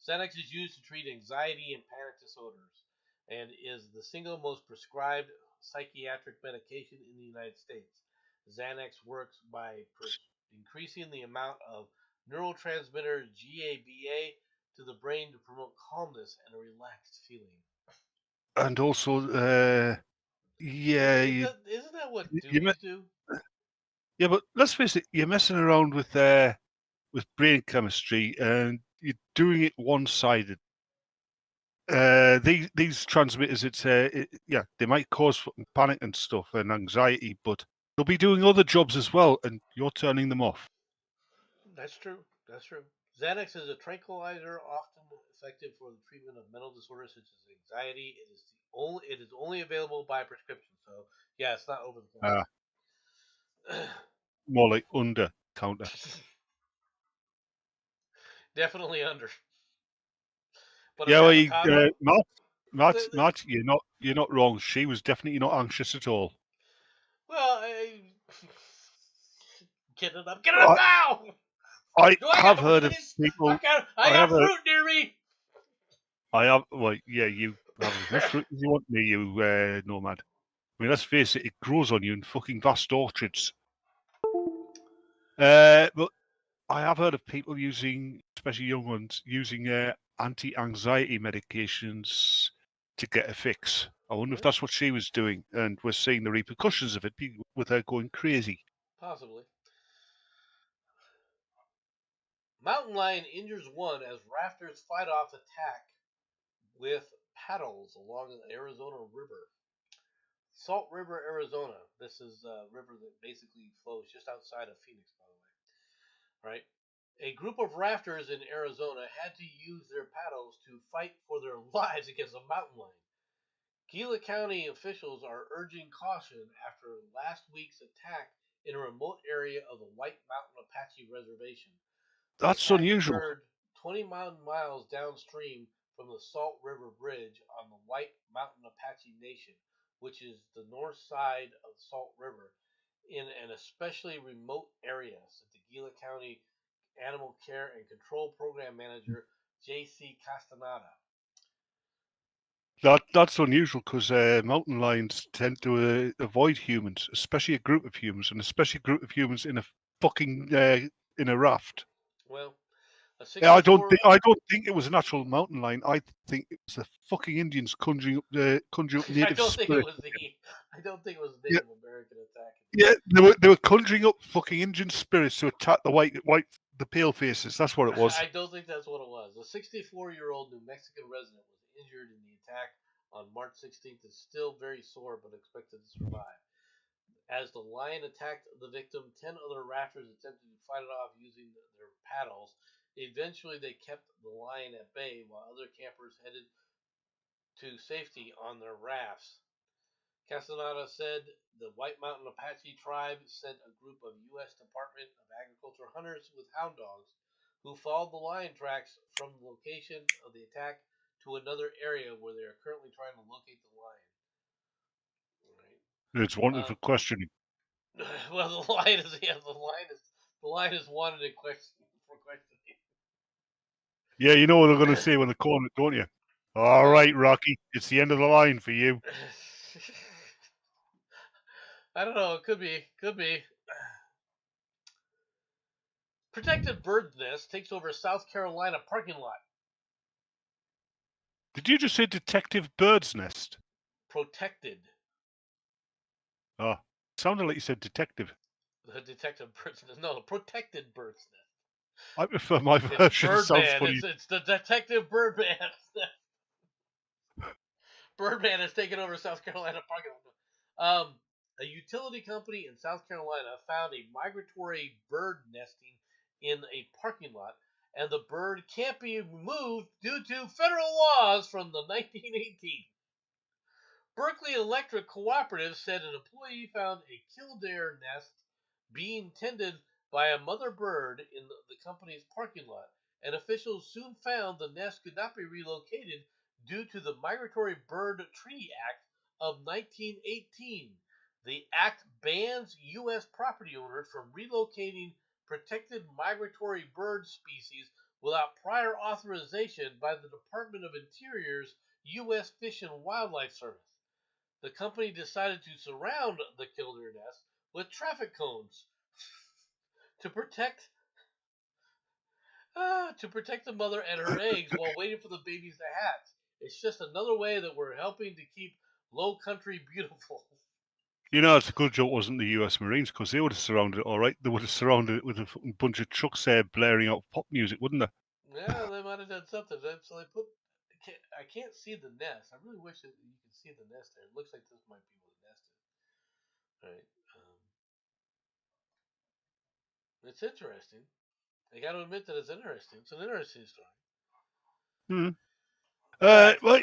[SPEAKER 1] Xanax is used to treat anxiety and panic disorders, and is the single most prescribed psychiatric medication in the United States. Xanax works by increasing the amount of neurotransmitter GABA to the brain to promote calmness and a relaxed feeling.
[SPEAKER 3] And also, yeah,
[SPEAKER 1] Isn't that what dudes do?
[SPEAKER 3] Yeah, but let's face it, you're messing around with brain chemistry and you're doing it one-sided. These transmitters, they might cause panic and stuff and anxiety, but they'll be doing other jobs as well, and you're turning them off.
[SPEAKER 1] That's true. Xanax is a tranquilizer, often effective for the treatment of mental disorders such as anxiety. It is only available by prescription. So yeah, it's not over the counter.
[SPEAKER 3] More like under counter.
[SPEAKER 1] Definitely under. But
[SPEAKER 3] yeah, Matt, you're not wrong. She was definitely not anxious at all.
[SPEAKER 1] Well, get it up now!
[SPEAKER 3] I have heard of people.
[SPEAKER 1] I got fruit near me.
[SPEAKER 3] I have. Well, yeah, you have as much fruit as you want me, you nomad. I mean, let's face it, it grows on you in fucking vast orchards. But I have heard of people using, especially young ones, using anti-anxiety medications to get a fix. I wonder if that's what she was doing, and we're seeing the repercussions of it with her going crazy.
[SPEAKER 1] Possibly. Mountain lion injures one as rafters fight off attack with paddles along the Arizona River. Salt River, Arizona. This is a river that basically flows just outside of Phoenix, by the way. Right? A group of rafters in Arizona had to use their paddles to fight for their lives against a mountain lion. Gila County officials are urging caution after last week's attack in a remote area of the White Mountain Apache Reservation.
[SPEAKER 3] That's unusual.
[SPEAKER 1] Occurred 20 miles downstream from the Salt River Bridge on the White Mountain Apache Nation, which is the north side of the Salt River, in an especially remote area, said the Gila County Animal Care and Control Program Manager J.C. Castaneda.
[SPEAKER 3] That's unusual because mountain lions tend to avoid humans, especially a group of humans, and especially a group of humans in a fucking in a raft.
[SPEAKER 1] Well, a
[SPEAKER 3] Yeah,
[SPEAKER 1] 64.
[SPEAKER 3] I don't think it was an actual mountain lion. I think it was the fucking Indians conjuring up
[SPEAKER 1] I
[SPEAKER 3] native
[SPEAKER 1] don't think it
[SPEAKER 3] spirit.
[SPEAKER 1] was I don't think it was
[SPEAKER 3] Yeah.
[SPEAKER 1] Native American attacking.
[SPEAKER 3] Yeah, they were conjuring up fucking Indian spirits to attack the pale faces. That's what it was.
[SPEAKER 1] I don't think that's what it was. A 64-year-old New Mexican resident was injured in the attack on March 16th and still very sore but expected to survive. As the lion attacked the victim, 10 other rafters attempted to fight it off using their paddles. Eventually, they kept the lion at bay while other campers headed to safety on their rafts. Castaneda said the White Mountain Apache tribe sent a group of U.S. Department of Agriculture hunters with hound dogs who followed the lion tracks from the location of the attack to another area where they are currently trying to locate the lion. Right.
[SPEAKER 3] It's wanted for questioning.
[SPEAKER 1] Well, the lion is wanted in for questioning.
[SPEAKER 3] Yeah, you know what they're going to say when they call it, don't you? All right, Rocky, it's the end of the line for you.
[SPEAKER 1] I don't know. It could be. Protected bird's nest takes over South Carolina parking lot.
[SPEAKER 3] Did you just say Detective Bird's Nest?
[SPEAKER 1] Protected.
[SPEAKER 3] Oh, sounded like you said detective.
[SPEAKER 1] The detective bird's nest. No, protected bird's nest.
[SPEAKER 3] I prefer my version. It sounds funny.
[SPEAKER 1] It's the Detective Birdman. Birdman has taken over South Carolina parking lot. A utility company in South Carolina found a migratory bird nesting in a parking lot, and the bird can't be removed due to federal laws from the 1918. Berkeley Electric Cooperative said an employee found a killdeer nest being tended by a mother bird in the company's parking lot, and officials soon found the nest could not be relocated due to the Migratory Bird Treaty Act of 1918. The act bans U.S. property owners from relocating protected migratory bird species without prior authorization by the Department of Interior's U.S. Fish and Wildlife Service. The company decided to surround the killdeer nest with traffic cones to protect the mother and her eggs while waiting for the babies to hatch. It's just another way that we're helping to keep low country beautiful.
[SPEAKER 3] You know, it's a good joke, wasn't the U.S. Marines? Because they would have surrounded it all right. They would have surrounded it with a bunch of trucks there blaring out pop music, wouldn't they?
[SPEAKER 1] Yeah, they might have done something. So they put. I can't see the nest. I really wish that you could see the nest there. It looks like this might be where the nest is. All right. It's interesting. I got to admit that it's interesting. It's an interesting story.
[SPEAKER 3] Well,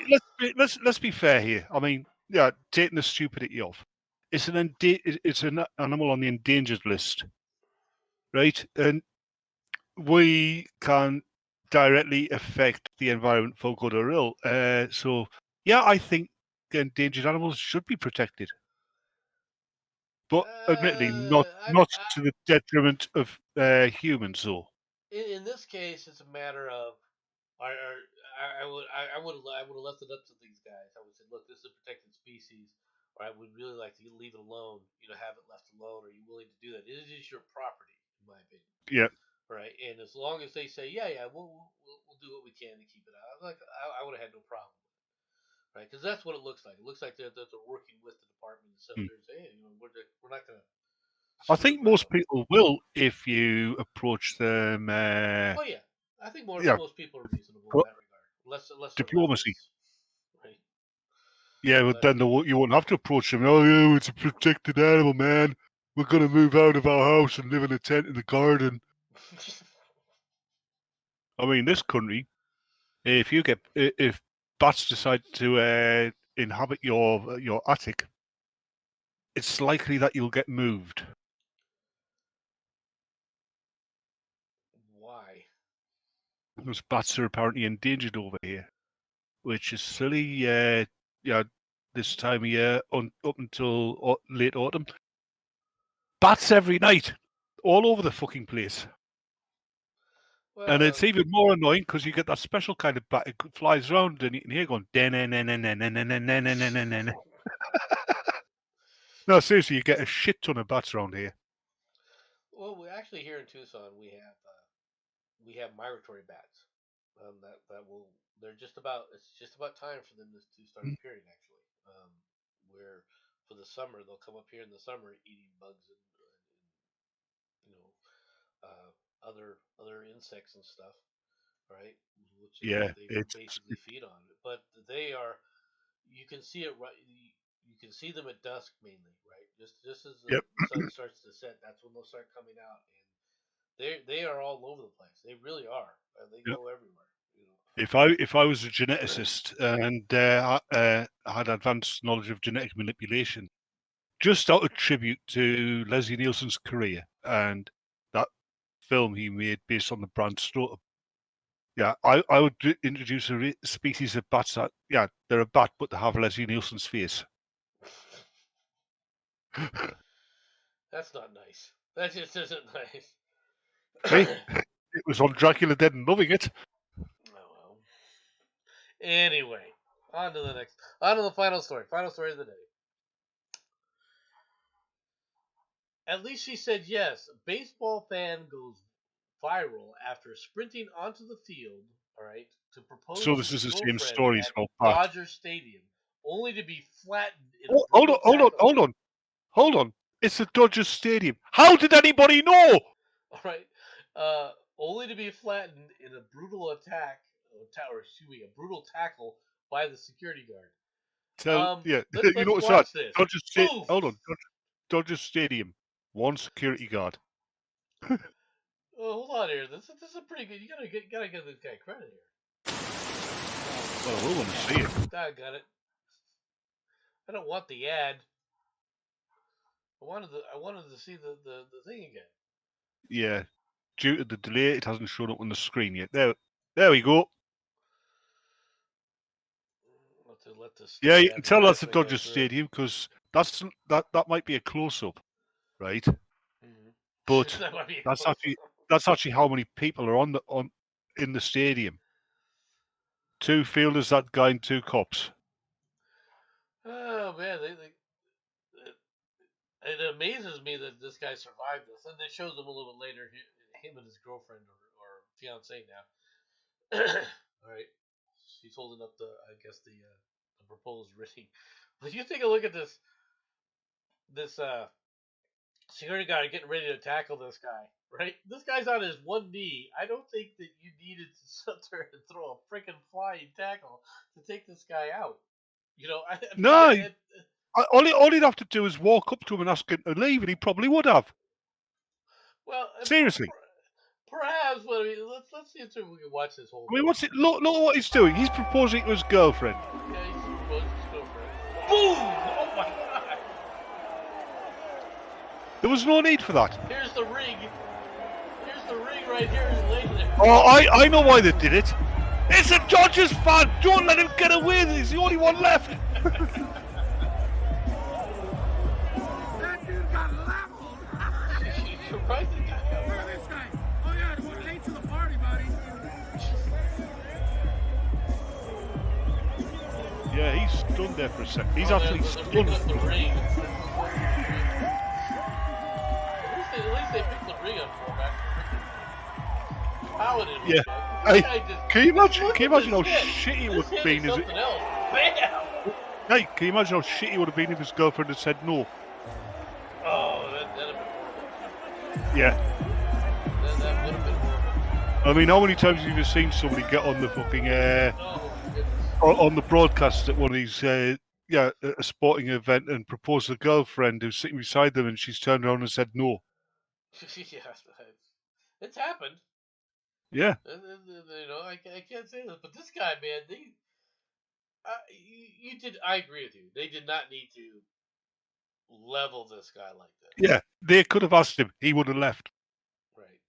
[SPEAKER 3] let's be fair here. I mean, yeah, taking the stupidity off. It's an animal on the endangered list, right? And we can directly affect the environment for good or ill. So, yeah, I think endangered animals should be protected, but admittedly, not to the detriment of humans. Though,
[SPEAKER 1] in this case, it's a matter of I would have left it up to these guys. I would say, look, this is a protected species, or I would really like to leave it alone. Have it left alone. Are you willing to do that? It is your property, in my opinion.
[SPEAKER 3] yeah.
[SPEAKER 1] Right, and as long as they say, yeah, we'll do what we can to keep it out. I would have had no problem with it, right? Because that's what it looks like. It looks like they're working with the department and stuff. They're saying, hey, we're not gonna.
[SPEAKER 3] I think most people will if you approach them.
[SPEAKER 1] Oh yeah, I think most people are reasonable in that regard. Unless
[SPEAKER 3] diplomacy.
[SPEAKER 1] Right.
[SPEAKER 3] Yeah, but then you won't have to approach them. Oh, yeah, it's a protected animal, man. We're gonna move out of our house and live in a tent in the garden. I mean, this country, if bats decide to inhabit your attic, it's likely that you'll get moved.
[SPEAKER 1] Why?
[SPEAKER 3] Because bats are apparently endangered over here, which is silly. This time of year up until late autumn, bats every night, all over the fucking place.
[SPEAKER 1] Well,
[SPEAKER 3] And it's even more annoying because you get that special kind of bat. It flies around and you can hear going. No, seriously, you get a shit ton of bats around here.
[SPEAKER 1] well, we actually here in Tucson we have migratory bats. That will they're just about it's just about time for them to start appearing actually. Where for the summer they'll come up here in the summer eating bugs and you know other insects and stuff, right? Which
[SPEAKER 3] Yeah,
[SPEAKER 1] they
[SPEAKER 3] it's
[SPEAKER 1] basically feed on. But they are you can see it right. You can see them at dusk mainly, right? Just as the
[SPEAKER 3] yep.
[SPEAKER 1] sun starts to set, that's when they'll start coming out, and they are all over the place. They really are. They
[SPEAKER 3] Yep.
[SPEAKER 1] go everywhere. You know.
[SPEAKER 3] If I was a geneticist and had advanced knowledge of genetic manipulation, just out of tribute to Leslie Nielsen's career and that film he made based on the Bram Stoker. Yeah, I would introduce a species of bats that, yeah, they're a bat, but they have Leslie Nielsen's face.
[SPEAKER 1] That's not nice. That just isn't nice.
[SPEAKER 3] Hey, it was on Dracula Dead and loving it.
[SPEAKER 1] Oh well. Anyway, on to the final story. Final story of the day. At least she said yes. Baseball fan goes viral after sprinting onto the field, all right, to propose
[SPEAKER 3] So
[SPEAKER 1] to
[SPEAKER 3] this
[SPEAKER 1] his
[SPEAKER 3] is the same
[SPEAKER 1] girlfriend
[SPEAKER 3] story as
[SPEAKER 1] at
[SPEAKER 3] about Pat.
[SPEAKER 1] Dodger Stadium, only to be flattened in a
[SPEAKER 3] Oh, hold
[SPEAKER 1] brutal
[SPEAKER 3] on. It's the Dodgers Stadium. How did anybody know?
[SPEAKER 1] All right, only to be flattened in a brutal a brutal tackle by the security guard.
[SPEAKER 3] Yeah,
[SPEAKER 1] Let's
[SPEAKER 3] you notice
[SPEAKER 1] watch
[SPEAKER 3] that
[SPEAKER 1] this.
[SPEAKER 3] Hold on, Dodger Stadium, one security guard.
[SPEAKER 1] Oh, hold on here. This is a pretty good. You gotta give this guy credit here.
[SPEAKER 3] Well, we want to see it.
[SPEAKER 1] I got it. I don't want the ad. I wanted to see the thing again.
[SPEAKER 3] Yeah, due to the delay, it hasn't shown up on the screen yet. There we go.
[SPEAKER 1] Let this
[SPEAKER 3] Yeah, you can tell that's the Dodger Stadium because that might be a close up, right?
[SPEAKER 1] Mm-hmm.
[SPEAKER 3] But
[SPEAKER 1] that
[SPEAKER 3] that's actually how many people are in the stadium. 2 fielders, that guy, and 2 cops.
[SPEAKER 1] Oh man, it amazes me that this guy survived this, and it shows him a little bit later. Him and his girlfriend or fiance now. All right, she's holding up the proposed ring. But you take a look at this security guard getting ready to tackle this guy. Right, this guy's on his one knee. I don't think that you needed to sit there and throw a freaking flying tackle to take this guy out. You know,
[SPEAKER 3] all he'd have to do is walk up to him and ask him to leave, and he probably would have.
[SPEAKER 1] Well,
[SPEAKER 3] seriously.
[SPEAKER 1] Perhaps, but I mean, let's see if we can watch this whole.
[SPEAKER 3] I mean, what's it? Look what he's doing. He's proposing to his girlfriend.
[SPEAKER 1] Yeah, he's proposing to his girlfriend. Boom! Oh my god!
[SPEAKER 3] There was no need for that.
[SPEAKER 1] Here's the ring. Here's the ring right here.
[SPEAKER 3] Oh, I know why they did it. It's a Dodgers fan. Don't let him get away. He's the only one left.
[SPEAKER 4] That dude got leveled.
[SPEAKER 1] Surprised the guy.
[SPEAKER 4] Look at this guy. Oh yeah, we're late to the party, buddy.
[SPEAKER 3] Yeah, he's stunned there for a second. He's actually
[SPEAKER 1] they're
[SPEAKER 3] stunned.
[SPEAKER 1] Up the ring. At least they picked the ring up for him after Paladin.
[SPEAKER 3] Yeah. Hey, can you imagine how shitty it would have been if Hey, can you imagine how shitty it would have been if his girlfriend had said no?
[SPEAKER 1] Oh, that'd have been horrible.
[SPEAKER 3] Yeah.
[SPEAKER 1] That would have been horrible.
[SPEAKER 3] I mean, how many times have you seen somebody get on the fucking on the broadcast at one of these a sporting event and propose to a girlfriend who's sitting beside them and she's turned around and said no?
[SPEAKER 1] Yeah, it's happened.
[SPEAKER 3] Yeah.
[SPEAKER 1] You know, I can't say this, but this guy, man, I agree with you. They did not need to level this guy like this.
[SPEAKER 3] Yeah, they could have asked him. He would have left.
[SPEAKER 1] Right.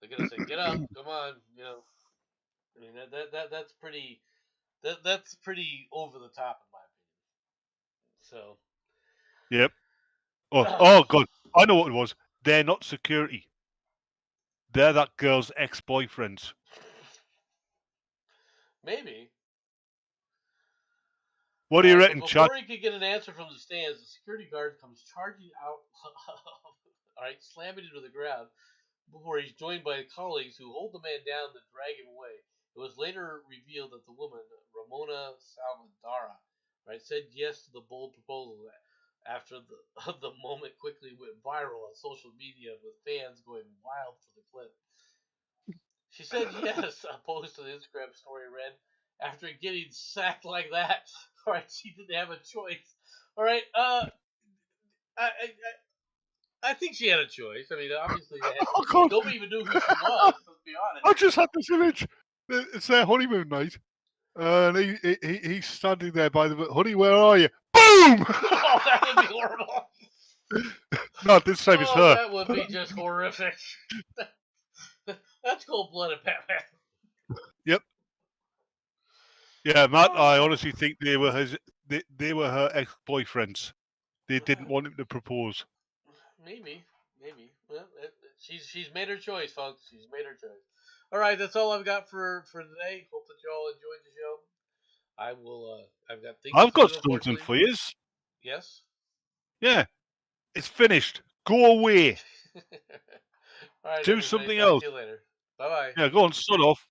[SPEAKER 1] They're gonna say, "Get up, come on," you know. I mean, that's pretty. That's pretty over the top in my opinion. So.
[SPEAKER 3] Yep. Oh God! I know what it was. They're not security. They're that girl's ex-boyfriends.
[SPEAKER 1] Maybe.
[SPEAKER 3] What do you
[SPEAKER 1] But
[SPEAKER 3] reckon, Chad?
[SPEAKER 1] before he could get an answer from the stands, the security guard comes charging out, all right, slamming into the ground before he's joined by colleagues who hold the man down and drag him away. It was later revealed that the woman, Ramona Salvadara, right, said yes to the bold proposal after the the moment quickly went viral on social media with fans going wild for the clip. She said yes, opposed to the Instagram story read, after getting sacked like that. All right, she didn't have a choice. All right, I think she had a choice. I mean, obviously,
[SPEAKER 3] Oh, God.
[SPEAKER 1] nobody even knew who she was. Let's be honest.
[SPEAKER 3] I just had this image. It's their honeymoon night, and he's standing there by the honey. Where are you? Boom!
[SPEAKER 1] Oh, that would be horrible.
[SPEAKER 3] No, this time it's
[SPEAKER 1] Oh,
[SPEAKER 3] her.
[SPEAKER 1] that would be just horrific. That's cold-blooded, Batman.
[SPEAKER 3] Yep. Yeah, Matt. I honestly think they were her ex-boyfriends. They didn't want him to propose.
[SPEAKER 1] Maybe. Well, she's made her choice, folks. She's made her choice. All right, that's all I've got for today. Hope that you all enjoyed the show. I will. I've got things.
[SPEAKER 3] I've got
[SPEAKER 1] to do,
[SPEAKER 3] something
[SPEAKER 1] unfortunately.
[SPEAKER 3] for you.
[SPEAKER 1] Yes.
[SPEAKER 3] Yeah, it's finished. Go away.
[SPEAKER 1] All right.
[SPEAKER 3] Do
[SPEAKER 1] everybody,
[SPEAKER 3] something
[SPEAKER 1] talk
[SPEAKER 3] else.
[SPEAKER 1] to you later. Bye bye.
[SPEAKER 3] Yeah, go on, start off.